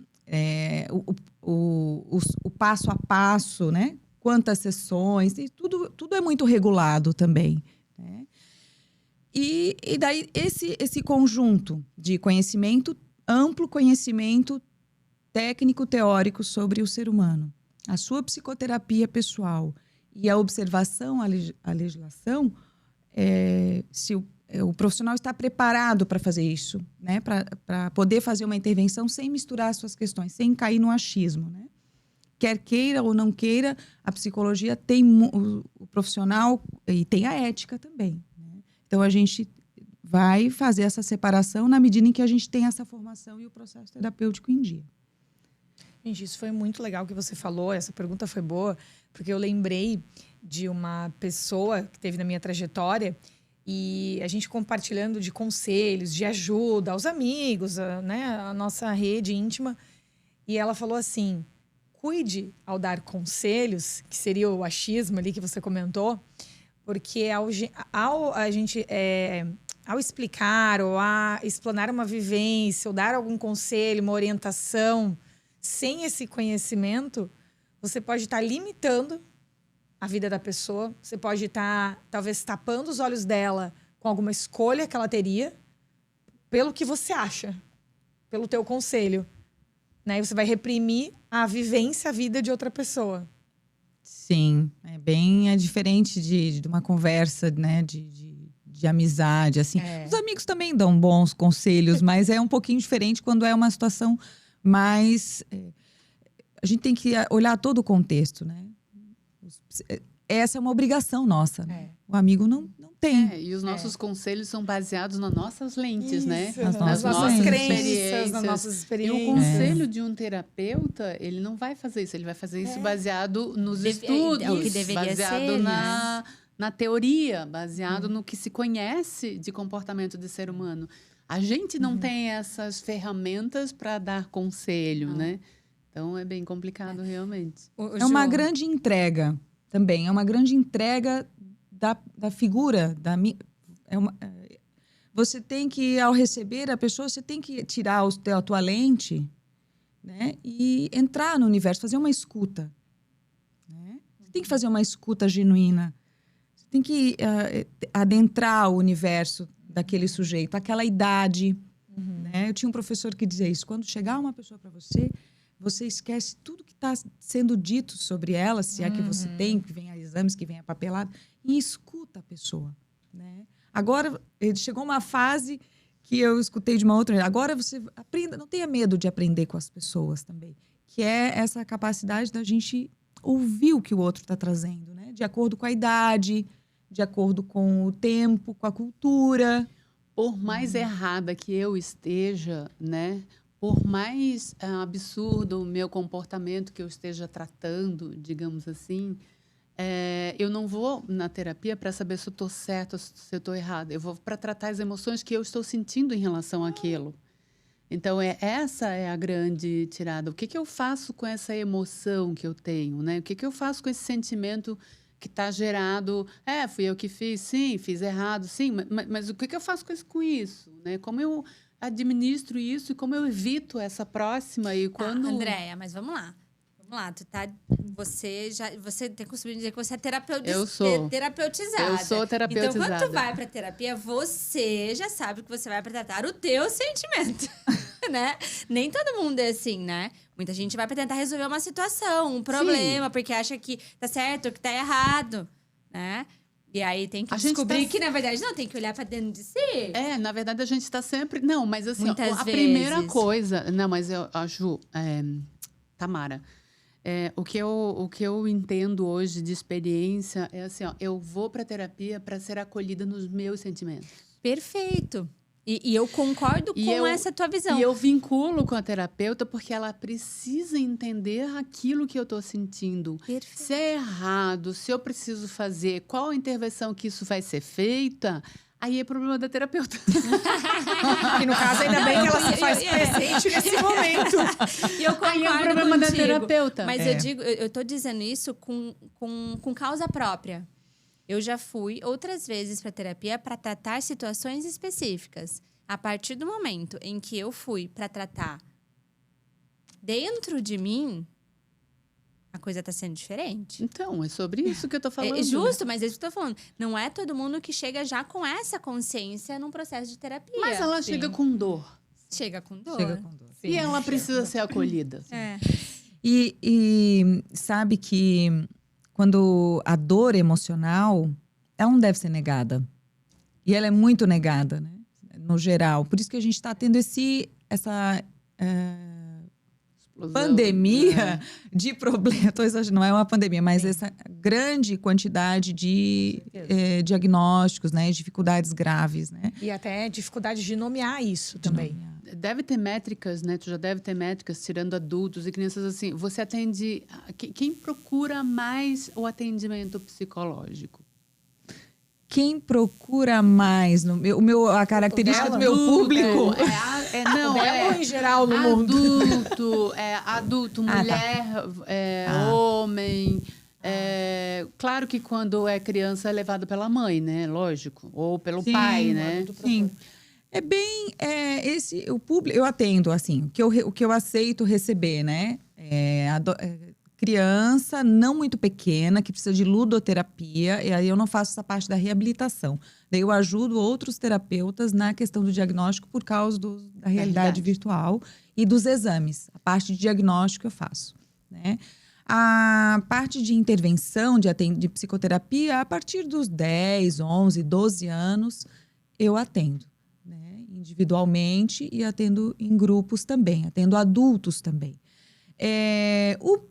o passo a passo, né? Quantas sessões, e tudo é muito regulado também. Né? E daí, esse conjunto de conhecimento, amplo conhecimento técnico, teórico sobre o ser humano, a sua psicoterapia pessoal e a observação à legislação, se o profissional está preparado para fazer isso, né? Para poder fazer uma intervenção sem misturar as suas questões, sem cair no achismo. Né? Quer queira ou não queira, a psicologia tem o profissional e tem a ética também. Então, a gente vai fazer essa separação na medida em que a gente tem essa formação e o processo terapêutico em dia. Gente, isso foi muito legal que você falou, essa pergunta foi boa, porque eu lembrei de uma pessoa que teve na minha trajetória e a gente compartilhando de conselhos, de ajuda aos amigos, a nossa rede íntima. E ela falou assim, cuide ao dar conselhos, que seria o achismo ali que você comentou, porque ao explicar ou a explanar uma vivência ou dar algum conselho, uma orientação, sem esse conhecimento, você pode estar limitando a vida da pessoa, você pode estar, talvez, tapando os olhos dela com alguma escolha que ela teria, pelo que você acha, pelo teu conselho. Né? E você vai reprimir a vivência, a vida de outra pessoa. Sim, é diferente de uma conversa, né, de amizade, assim. Os amigos também dão bons conselhos, mas é um pouquinho diferente quando é uma situação mais... a gente tem que olhar todo o contexto, né? Essa é uma obrigação nossa. Né? O amigo não tem. E os nossos conselhos são baseados nas nossas lentes, né? Nas nossas crenças, nas nossas experiências. E o conselho de um terapeuta, ele não vai fazer isso. Ele vai fazer isso baseado nos estudos. É o que deveria baseado ser, na teoria, baseado no que se conhece de comportamento de ser humano. A gente não tem essas ferramentas para dar conselho, né? Então, é bem complicado, realmente. É uma grande entrega também. É uma grande entrega da figura. você tem que, ao receber a pessoa, você tem que tirar a tua lente, né? E entrar no universo, fazer uma escuta. Né? Você tem que fazer uma escuta genuína. Você tem que adentrar o universo daquele sujeito, aquela idade. Né? Eu tinha um professor que dizia isso. Quando chegar uma pessoa para você, você esquece tudo que está sendo dito sobre ela, se é que você tem, que vem a exames, que vem a papelada, e escuta a pessoa. Né? Agora, chegou uma fase que eu escutei de uma outra. Agora você aprenda, não tenha medo de aprender com as pessoas também. Que é essa capacidade da gente ouvir o que o outro está trazendo, né? De acordo com a idade, de acordo com o tempo, com a cultura. Por mais errada que eu esteja, né? Por mais absurdo o meu comportamento que eu esteja tratando, digamos assim, eu não vou na terapia para saber se eu estou certa ou se eu estou errada. Eu vou para tratar as emoções que eu estou sentindo em relação àquilo. Então, essa é a grande tirada. O que eu faço com essa emoção que eu tenho? Né? O que eu faço com esse sentimento que está gerado? Fui eu que fiz, sim, fiz errado, sim. Mas o que eu faço com isso? Né? Como eu administro isso e como eu evito essa próxima? E quando... Andréia, mas vamos lá. Você tem costume de dizer que você é terapeutizada. Eu sou terapeutizada. Então, quando tu vai pra terapia, você já sabe que você vai pra tratar o teu sentimento, né? Nem todo mundo é assim, né? Muita gente vai pra tentar resolver uma situação, um problema, porque acha que tá certo, que tá errado, né? E aí tem que descobrir que, na verdade, não, tem que olhar pra dentro de si. Na verdade, a gente tá sempre... Não, mas assim, Muitas a vezes. primeira coisa... Não, mas a Ju, Tamara... O que eu entendo hoje de experiência é assim, eu vou para a terapia para ser acolhida nos meus sentimentos. Perfeito. E eu concordo com essa tua visão. E eu vinculo com a terapeuta porque ela precisa entender aquilo que eu estou sentindo. Perfeito. Se é errado, se eu preciso fazer, qual a intervenção que isso vai ser feita... Aí é problema da terapeuta. E no caso, ainda bem que ela se faz presente nesse momento. E eu concordo Aí é o problema contigo, da terapeuta. Mas eu tô dizendo isso com causa própria. Eu já fui outras vezes para terapia para tratar situações específicas. A partir do momento em que eu fui para tratar dentro de mim, a coisa tá sendo diferente. Então, é sobre isso que eu tô falando. É justo, mas é isso que eu tô falando. Não é todo mundo que chega já com essa consciência num processo de terapia. Mas ela chega com dor. Chega com dor. Chega com dor. E ela precisa ser acolhida. E sabe que quando a dor emocional, ela não deve ser negada. E ela é muito negada, né? No geral. Por isso que a gente está tendo essa pandemia de problemas. Não é uma pandemia, mas essa grande quantidade de diagnósticos, né? Dificuldades graves, né? E até dificuldade de nomear isso também. Deve ter métricas, né? Tu já deve ter métricas, tirando adultos e crianças assim. Você atende... Quem procura mais o atendimento psicológico? Quem procura mais? A característica do meu público... Em geral no mundo. Adulto, mulher, homem. Claro que quando é criança é levado pela mãe, né? Lógico. Ou pelo pai, né? Sim. É bem... o público... Eu atendo, assim, o que eu aceito receber, né? Criança não muito pequena, que precisa de ludoterapia, e aí eu não faço essa parte da reabilitação. Daí eu ajudo outros terapeutas na questão do diagnóstico por causa da realidade virtual e dos exames. A parte de diagnóstico eu faço, né? A parte de intervenção, de psicoterapia, a partir dos 10, 11, 12 anos, eu atendo, né? Individualmente e atendo em grupos também, atendo adultos também.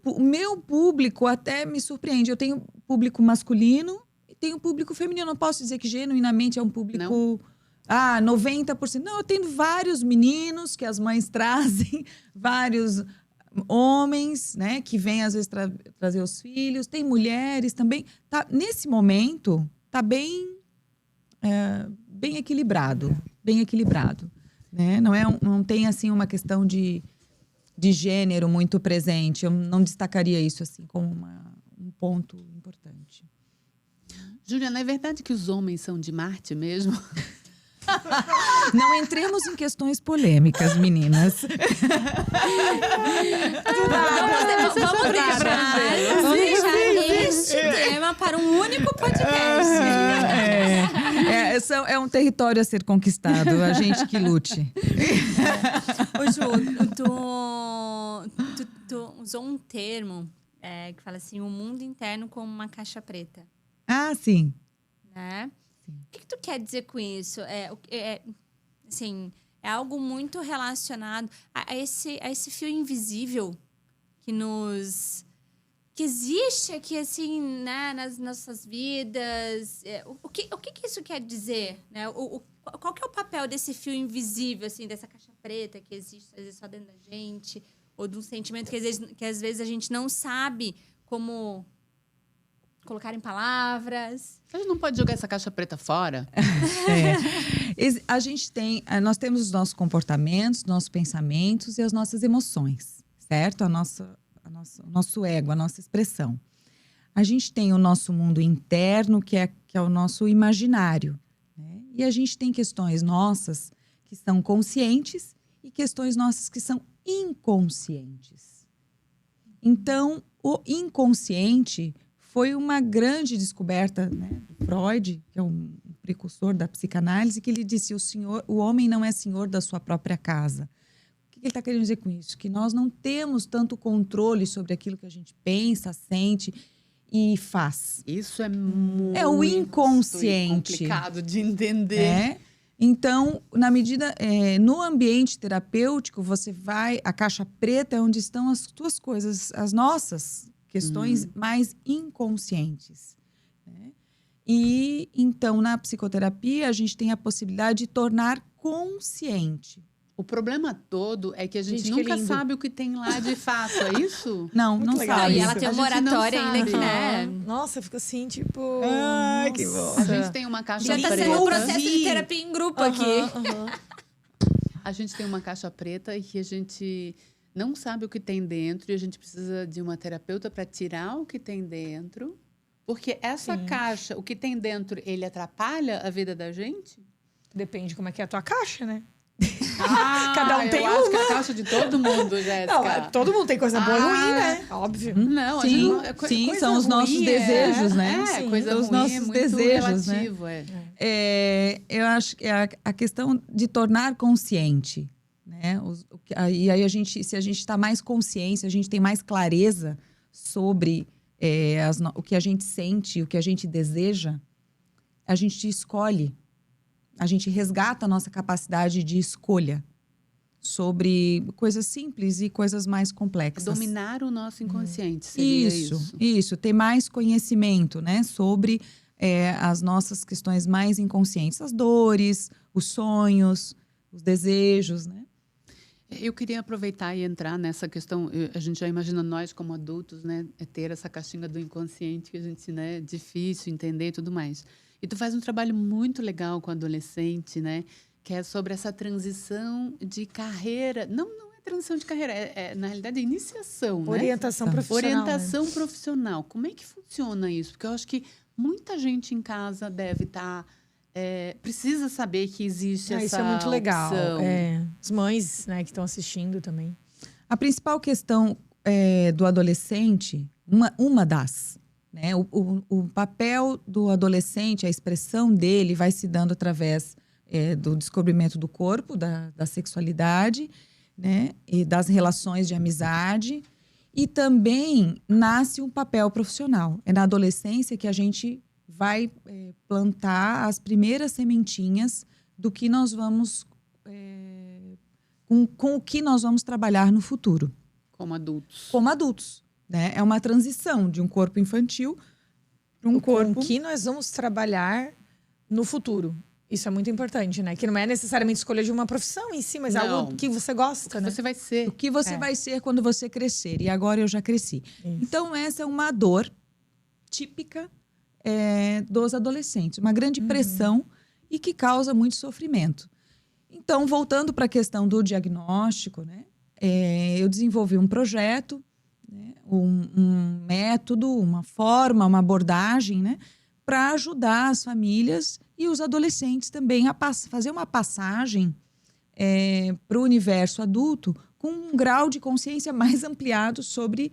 O meu público até me surpreende. Eu tenho público masculino e tenho público feminino. Não posso dizer que genuinamente é um público... 90%. Não, eu tenho vários meninos que as mães trazem, vários homens, né, que vêm às vezes trazer os filhos. Tem mulheres também. Nesse momento, tá bem equilibrado. Bem equilibrado. Né? Não tem, assim, uma questão de gênero muito presente. Eu não destacaria isso assim como um ponto importante. Juliana, é verdade que os homens são de Marte mesmo? Não entremos em questões polêmicas, meninas. Vamos deixar este tema para um único podcast. É um território a ser conquistado, a gente que lute. Ô, Ju, tu usou um termo que fala assim, o mundo interno como uma caixa preta. Ah, sim. Né? O que tu quer dizer com isso? Assim, é algo muito relacionado a esse fio invisível que existe aqui, assim, né, nas nossas vidas. O que isso quer dizer? Né? Qual que é o papel desse fio invisível, assim, dessa caixa preta que existe, às vezes, só dentro da gente? Ou de um sentimento que às vezes a gente não sabe como colocar em palavras. A gente não pode jogar essa caixa preta fora? Nós temos os nossos comportamentos, nossos pensamentos e as nossas emoções, certo? O nosso ego, a nossa expressão. A gente tem o nosso mundo interno, que é o nosso imaginário, né? E a gente tem questões nossas que são conscientes e questões nossas que são inconscientes. Então, o inconsciente foi uma grande descoberta, né, do Freud, que é um precursor da psicanálise, que ele disse o homem não é senhor da sua própria casa. O que ele está querendo dizer com isso? Que nós não temos tanto controle sobre aquilo que a gente pensa, sente e faz. Isso é muito o inconsciente. complicado de entender. Então, no ambiente terapêutico, a caixa preta é onde estão as tuas coisas, as nossas questões mais inconscientes, né? E, então, na psicoterapia, a gente tem a possibilidade de tornar consciente. O problema todo é que a gente nunca sabe o que tem lá de fato, é isso? Não sabe. E ela tem uma oratória ainda que, né? Nossa, eu fico assim, tipo... Ai, que bom. A gente tem uma caixa Já preta. tá sendo um processo de terapia em grupo aqui. A gente tem uma caixa preta e que a gente não sabe o que tem dentro e a gente precisa de uma terapeuta para tirar o que tem dentro. Porque essa caixa, o que tem dentro, ele atrapalha a vida da gente? Depende como é que é a tua caixa, né? Cada um tem uma. Eu acho que é a caixa de todo mundo, Jéssica. Não, todo mundo tem coisa boa e ruim, né? Óbvio. Não, sim, são os nossos desejos, né? Coisa são os ruim nossos é muito desejos, relativo, eu acho que é a questão de tornar consciente, né? E aí se a gente está mais consciente, se a gente tem mais clareza sobre o que a gente sente, o que a gente deseja, a gente escolhe. A gente resgata a nossa capacidade de escolha sobre coisas simples e coisas mais complexas. Dominar o nosso inconsciente, seria isso. Ter mais conhecimento, né, sobre as nossas questões mais inconscientes. As dores, os sonhos, os desejos, né? Eu queria aproveitar e entrar nessa questão. A gente já imagina nós como adultos, né, ter essa caixinha do inconsciente que a gente, né, é difícil entender e tudo mais. E tu faz um trabalho muito legal com adolescente, né? Que é sobre essa transição de carreira. Não é transição de carreira, na realidade é iniciação, né? Orientação profissional. Orientação profissional. Como é que funciona isso? Porque eu acho que muita gente em casa deve estar... precisa saber que existe essa isso é muito legal. opção. As mães, né, que estão assistindo também. A principal questão do adolescente, uma das... né, o papel do adolescente, a expressão dele vai se dando através do descobrimento do corpo, da sexualidade, né, e das relações de amizade. E também nasce um papel profissional. É na adolescência que a gente vai plantar as primeiras sementinhas do que nós vamos... com o que nós vamos trabalhar no futuro. Como adultos. Como adultos. Né? É uma transição de um corpo infantil para um corpo... Com que nós vamos trabalhar no futuro. Isso é muito importante, né? Que não é necessariamente escolha de uma profissão em si, mas algo que você gosta, né? Você vai ser. O que você vai ser quando você crescer. E agora eu já cresci. Isso. Então, essa é uma dor típica dos adolescentes. Uma grande pressão e que causa muito sofrimento. Então, voltando para a questão do diagnóstico, né? Eu desenvolvi um projeto, né, um método, uma forma, uma abordagem, né, para ajudar as famílias e os adolescentes também a fazer uma passagem para o universo adulto com um grau de consciência mais ampliado sobre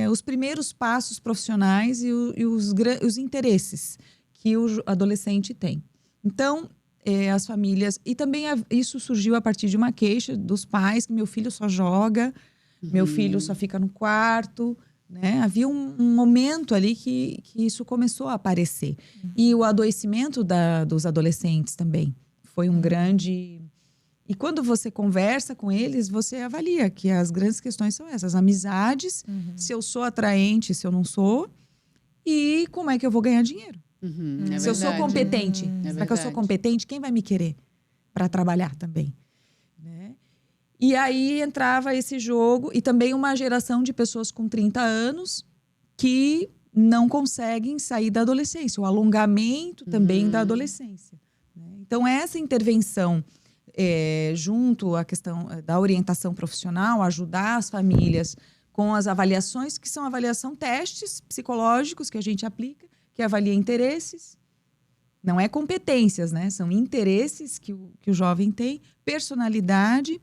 os primeiros passos profissionais e os interesses que o adolescente tem. Então, as famílias... E também isso surgiu a partir de uma queixa dos pais, que meu filho só joga, meu filho só fica no quarto, né? Havia um momento ali que isso começou a aparecer. E o adoecimento dos adolescentes também foi um grande... E quando você conversa com eles, você avalia que as grandes questões são essas. Amizades, se eu sou atraente, se eu não sou. E como é que eu vou ganhar dinheiro? Se eu sou competente. Será que eu sou competente? Quem vai me querer para trabalhar também? Né? E aí entrava esse jogo. E também uma geração de pessoas com 30 anos que não conseguem sair da adolescência. O alongamento também da adolescência. Né? Então, essa intervenção... junto à questão da orientação profissional, ajudar as famílias com as avaliações, que são testes psicológicos que a gente aplica, que avalia interesses, não é competências, né? São interesses que o jovem tem, personalidade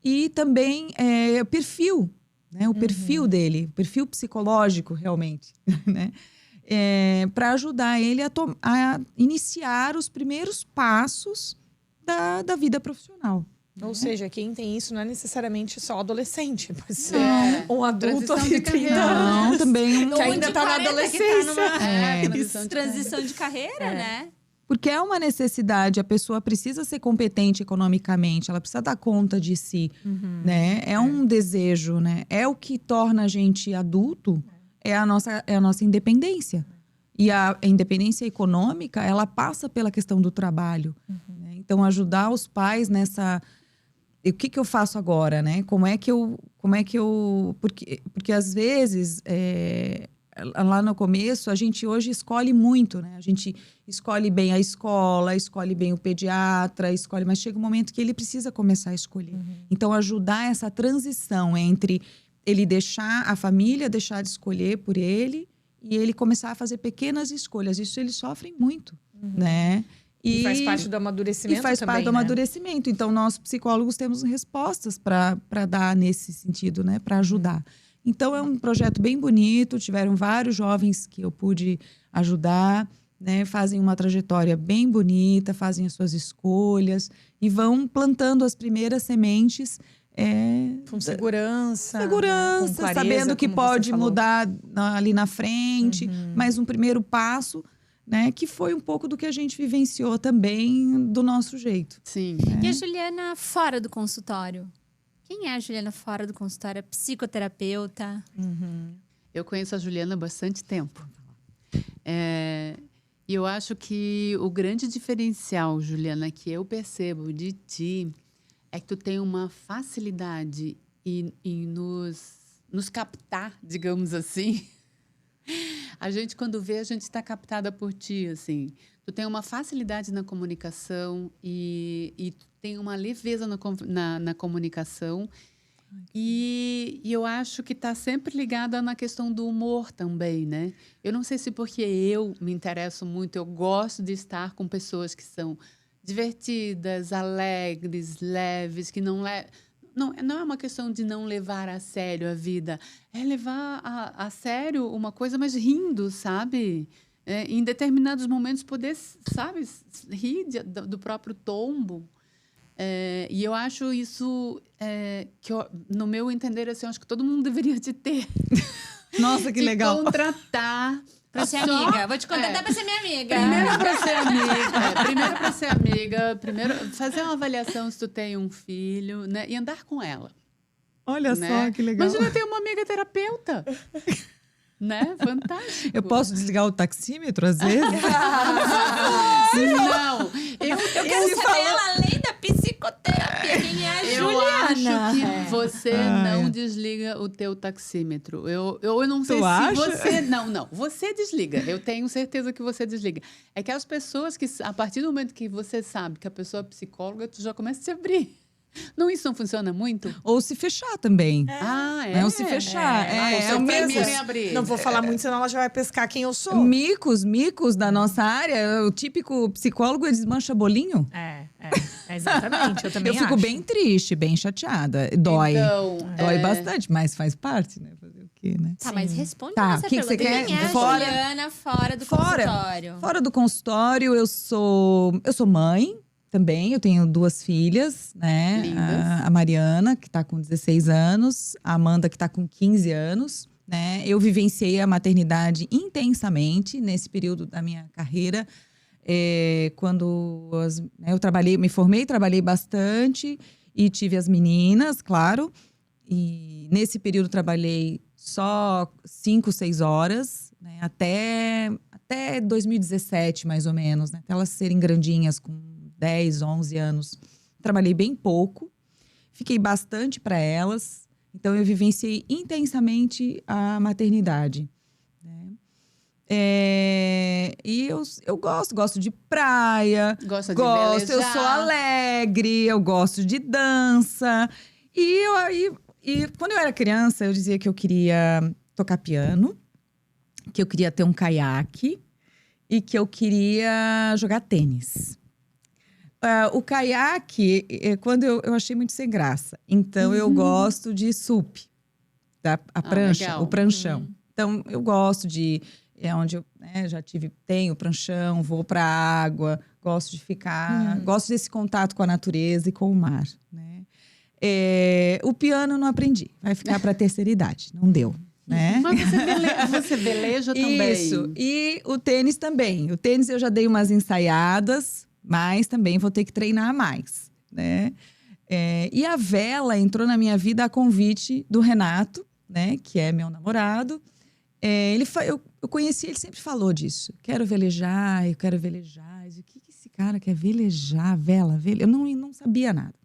e também perfil, né? O perfil dele, o perfil psicológico realmente, né? Para ajudar ele a iniciar os primeiros passos da vida profissional. Ou seja, quem tem isso não é necessariamente só adolescente, pode ser um adulto Transição de de 30 carreira. anos. Não, também que ainda está na adolescência. Transição de carreira, né? Porque é uma necessidade, a pessoa precisa ser competente economicamente, ela precisa dar conta de si, né? É um desejo, né? É o que torna a gente adulto, é a nossa independência. E a independência econômica, ela passa pela questão do trabalho. Né? Então, ajudar os pais nessa... O que eu faço agora, né? Como é que eu... Porque às vezes, lá no começo, a gente hoje escolhe muito, né? A gente escolhe bem a escola, escolhe bem o pediatra, mas chega um momento que ele precisa começar a escolher. Então, ajudar essa transição entre ele a família deixar de escolher por ele e ele começar a fazer pequenas escolhas. Isso eles sofrem muito, né? E faz parte do amadurecimento E faz também, parte do né? amadurecimento. Então, nós psicólogos temos respostas para dar nesse sentido, né? Para ajudar. Então, é um projeto bem bonito. Tiveram vários jovens que eu pude ajudar, né? Fazem uma trajetória bem bonita, fazem as suas escolhas e vão plantando as primeiras sementes. Com segurança, né? com clareza, Sabendo que pode mudar ali na frente, mas um primeiro passo, né, que foi um pouco do que a gente vivenciou também do nosso jeito. Sim. E a Juliana fora do consultório? Quem é a Juliana fora do consultório? Psicoterapeuta? Eu conheço a Juliana há bastante tempo. E eu acho que o grande diferencial, Juliana, que eu percebo de ti é que tu tem uma facilidade em nos captar, digamos assim. A gente, quando vê, a gente está captada por ti, assim. Tu tem uma facilidade na comunicação e tu tem uma leveza na comunicação. E eu acho que está sempre ligada na questão do humor também, né? Eu não sei se porque eu me interesso muito, eu gosto de estar com pessoas que são divertidas, alegres, leves, que não é uma questão de não levar a sério a vida, é levar a sério uma coisa, mas rindo, sabe? Em determinados momentos poder, sabe, rir do próprio tombo. E eu acho isso que, no meu entender, assim, eu acho que todo mundo deveria de ter. Nossa, que legal. Contratar. Pra ser amiga. Vou te contratar pra ser minha amiga. Primeiro pra ser amiga. Primeiro pra ser amiga. Primeiro fazer uma avaliação se tu tem um filho, né? E andar com ela. Olha né? só, que legal. Imagina ter uma amiga terapeuta. Né? Fantástico. Eu posso desligar o taxímetro às vezes? Não. Eu quero saber ela além da psicoterapia. Quem é a Juliana? Eu acho que você não desliga o teu taxímetro. Eu não sei Tu se acha? você... Não. Você desliga. Eu tenho certeza que você desliga. É que as pessoas que... A partir do momento que você sabe que a pessoa é psicóloga, tu já começa a se abrir. Isso não funciona muito? Ou se fechar também. Ah, Ou se fechar. É o o micos. me abrir. Não vou falar muito, senão ela já vai pescar quem eu sou. Micos da nossa área. O típico psicólogo desmancha bolinho. Exatamente. Eu também Eu fico acho. bem triste, bem chateada. Dói. Então, Dói bastante, mas faz parte, né? Fazer o quê, né? Tá, mas responde Tá, a nossa o que que você pergunta. Quem quer? é a Fora- Juliana fora do Fora. consultório? Fora do consultório, eu sou mãe também. Eu tenho 2 filhas, né? Lindas. A Mariana, que tá com 16 anos. A Amanda, que tá com 15 anos. Né? Eu vivenciei a maternidade intensamente nesse período da minha carreira. Quando eu me formei, trabalhei bastante e tive as meninas, claro. E nesse período trabalhei só 5, 6 horas, né? Até 2017, mais ou menos, né? Até elas serem grandinhas, com 10, 11 anos. Trabalhei bem pouco, fiquei bastante para elas. Então, eu vivenciei intensamente a maternidade. Né? E eu gosto de praia. Gosta de Eu velejar. sou alegre, eu gosto de dança. E quando eu era criança, eu dizia que eu queria tocar piano, que eu queria ter um caiaque e que eu queria jogar tênis. O caiaque, quando eu achei muito sem graça. Então, eu gosto de SUP, a prancha, legal. o pranchão. Então, eu gosto de... onde eu tenho pranchão, vou para a água, gosto de ficar... Gosto desse contato com a natureza e com o mar, né? O piano eu não aprendi, vai ficar para a terceira idade, não deu. Né? Mas você veleja também. Isso, e o tênis também. O tênis eu já dei umas ensaiadas, mas também vou ter que treinar mais, né? E a vela entrou na minha vida a convite do Renato, né? Que é meu namorado. Eu conheci, ele sempre falou disso. Quero velejar, eu quero velejar. O que esse cara quer velejar? Vela? Eu não sabia nada.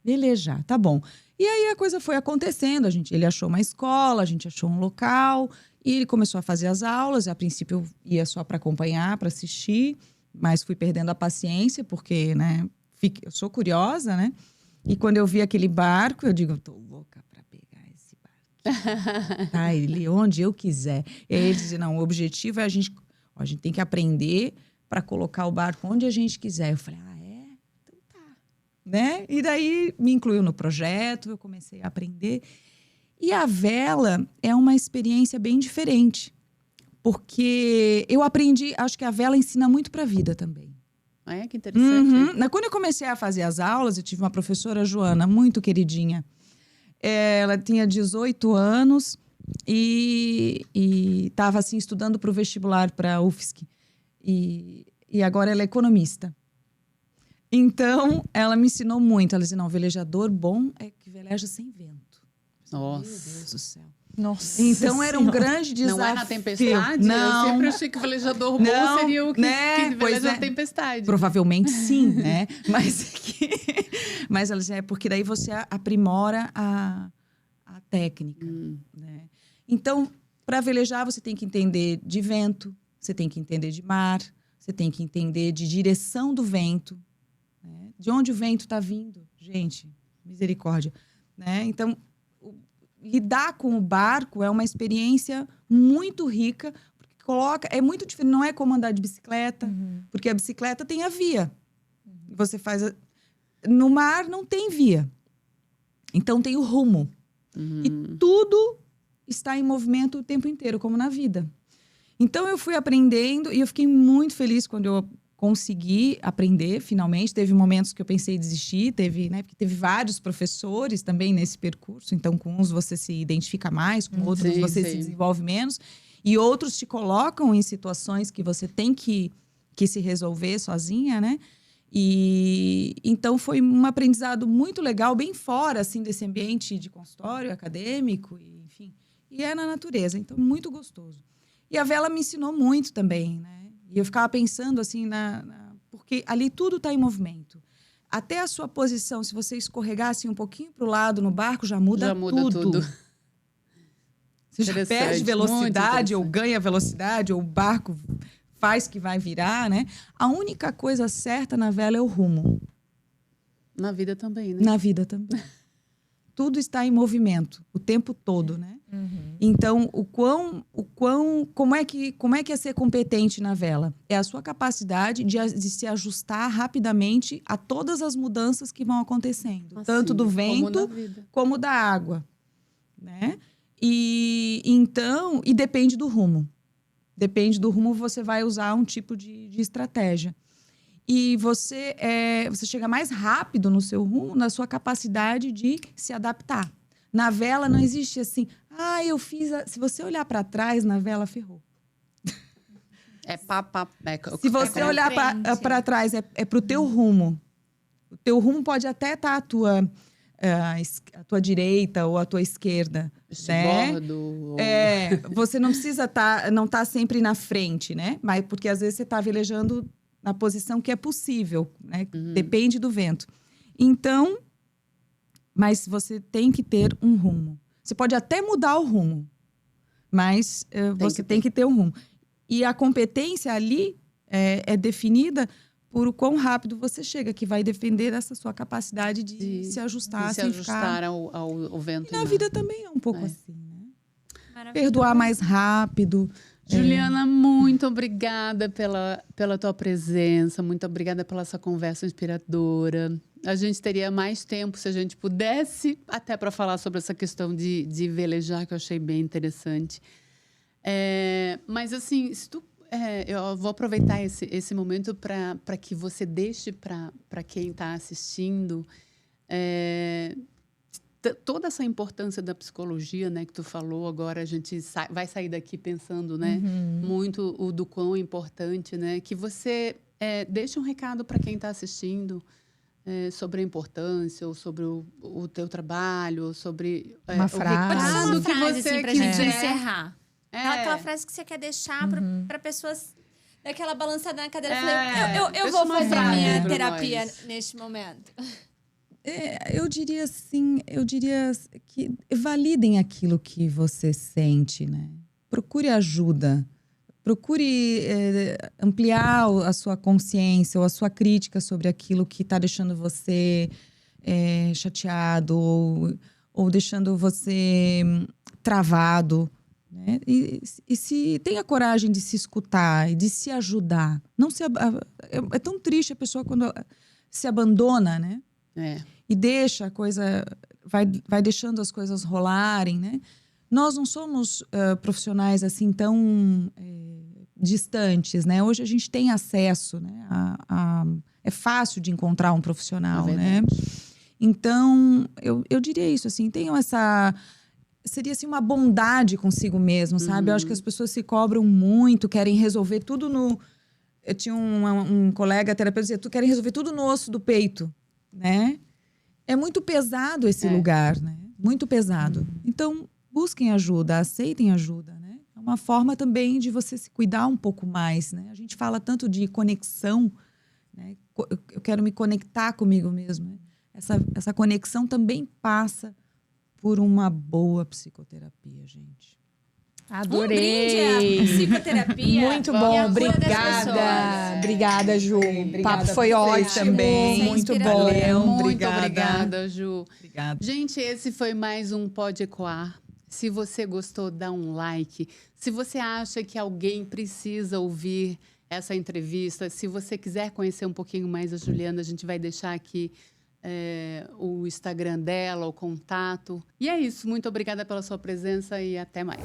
Velejar, tá bom. E aí a coisa foi acontecendo. Ele achou uma escola, a gente achou um local. E ele começou a fazer as aulas. A princípio eu ia só para acompanhar, para assistir. Mas fui perdendo a paciência, porque, né, eu sou curiosa, né? E quando eu vi aquele barco, eu digo, eu tô louca para pegar esse barco. Tá, ele, onde eu quiser. E aí ele dizia, não, o objetivo é a gente tem que aprender para colocar o barco onde a gente quiser. Eu falei, então tá. Né? E daí me incluiu no projeto, eu comecei a aprender. E a vela é uma experiência bem diferente. Porque eu aprendi, acho que a vela ensina muito para a vida também. Que interessante. Quando eu comecei a fazer as aulas, eu tive uma professora, Joana, muito queridinha. Ela tinha 18 anos e estava assim, estudando para o vestibular para a UFSC. E agora ela é economista. Então, ela me ensinou muito. Ela dizia, não, velejador bom é que veleja sem vento. Nossa. Meu Deus do céu. Nossa Então era um grande desafio. Não é na tempestade? Não. Eu sempre achei que o velejador bom Não, seria o que, né? que Pois veleja é. na tempestade. Provavelmente sim, né? Mas ela dizia, porque daí você aprimora a técnica. Né? Então, para velejar, você tem que entender de vento, você tem que entender de mar, você tem que entender de direção do vento, né? De onde o vento está vindo. Gente, misericórdia. Né? Então, lidar com o barco é uma experiência muito rica, porque é muito diferente, não é como andar de bicicleta, porque a bicicleta tem a via. Você faz no mar não tem via. Então tem o rumo. E tudo está em movimento o tempo inteiro, como na vida. Então eu fui aprendendo e eu fiquei muito feliz quando eu consegui aprender, finalmente. Teve momentos que eu pensei em desistir, porque teve vários professores também nesse percurso. Então, com uns você se identifica mais, com outros você se desenvolve menos. E outros te colocam em situações que você tem que se resolver sozinha, né? E então, foi um aprendizado muito legal, bem fora, assim, desse ambiente de consultório acadêmico, enfim. E é na natureza, então, muito gostoso. E a vela me ensinou muito também, né? E eu ficava pensando assim, porque ali tudo está em movimento. Até a sua posição, se você escorregar assim, um pouquinho para o lado no barco, já muda tudo. Você já perde velocidade, ou ganha velocidade, ou o barco faz que vai virar, né? A única coisa certa na vela é o rumo. Na vida também, né? Na vida também. Tudo está em movimento o tempo todo, né? Então, como é que é ser competente na vela? É a sua capacidade de se ajustar rapidamente a todas as mudanças que vão acontecendo, tanto do vento como da água, né? E depende do rumo. Depende do rumo, você vai usar um tipo de estratégia. E você chega mais rápido no seu rumo, na sua capacidade de se adaptar. Na vela não existe assim, se você olhar para trás, na vela ferrou. Se você olhar para trás, é para o teu rumo. O teu rumo pode até estar a tua direita ou a tua esquerda. Né? Você não precisa não tá sempre na frente, né? Mas porque às vezes você está velejando na posição que é possível, né? Depende do vento. Então, mas você tem que ter um rumo. Você pode até mudar o rumo, mas você tem que ter um rumo. E a competência ali é definida por o quão rápido você chega, que vai depender dessa sua capacidade de se ajustar. De se ajustar ao vento. E na vida também é um pouco assim, né? Perdoar mais rápido. Juliana, muito obrigada pela tua presença, muito obrigada pela essa conversa inspiradora. A gente teria mais tempo se a gente pudesse, até para falar sobre essa questão de velejar, que eu achei bem interessante. Mas, assim, eu vou aproveitar esse momento para que você deixe para quem está assistindo toda essa importância da psicologia, né, que tu falou. Agora a gente vai sair daqui pensando, né, muito do quão importante, né, que você deixe um recado para quem está assistindo sobre a importância, ou sobre o teu trabalho, sobre uma frase. O recado que você assim, pra gente encerrar. Aquela frase que você quer deixar para pessoas daquela balançada na cadeira. Eu vou fazer a minha terapia neste momento. Eu diria que validem aquilo que você sente, né? Procure ajuda. Procure ampliar a sua consciência ou a sua crítica sobre aquilo que está deixando você chateado ou deixando você travado. Né? E se tenha coragem de se escutar e de se ajudar. É tão triste a pessoa quando se abandona, né? E deixa a coisa, vai deixando as coisas rolarem, né? Nós não somos profissionais assim tão distantes, né? Hoje a gente tem acesso, né? É fácil de encontrar um profissional, né? Então, eu diria isso, assim, tenham seria assim uma bondade consigo mesmo, sabe? Eu acho que as pessoas se cobram muito, querem resolver tudo Eu tinha um colega terapeuta que dizia, tu querem resolver tudo no osso do peito, né? É muito pesado esse lugar, né? Muito pesado. Então, busquem ajuda, aceitem ajuda, né? É uma forma também de você se cuidar um pouco mais, né? A gente fala tanto de conexão, né? Eu quero me conectar comigo mesmo, né? Essa conexão também passa por uma boa psicoterapia, gente. Adorei! Um brinde à psicoterapia. Muito bom, obrigada. Obrigada, Ju. O papo foi ótimo. Também. Muito bom. Valeu, muito obrigada, Ju. Obrigada. Gente, esse foi mais um Pode Ecoar. Se você gostou, dá um like. Se você acha que alguém precisa ouvir essa entrevista, se você quiser conhecer um pouquinho mais a Juliana, a gente vai deixar aqui o Instagram dela, o contato. E é isso. Muito obrigada pela sua presença e até mais.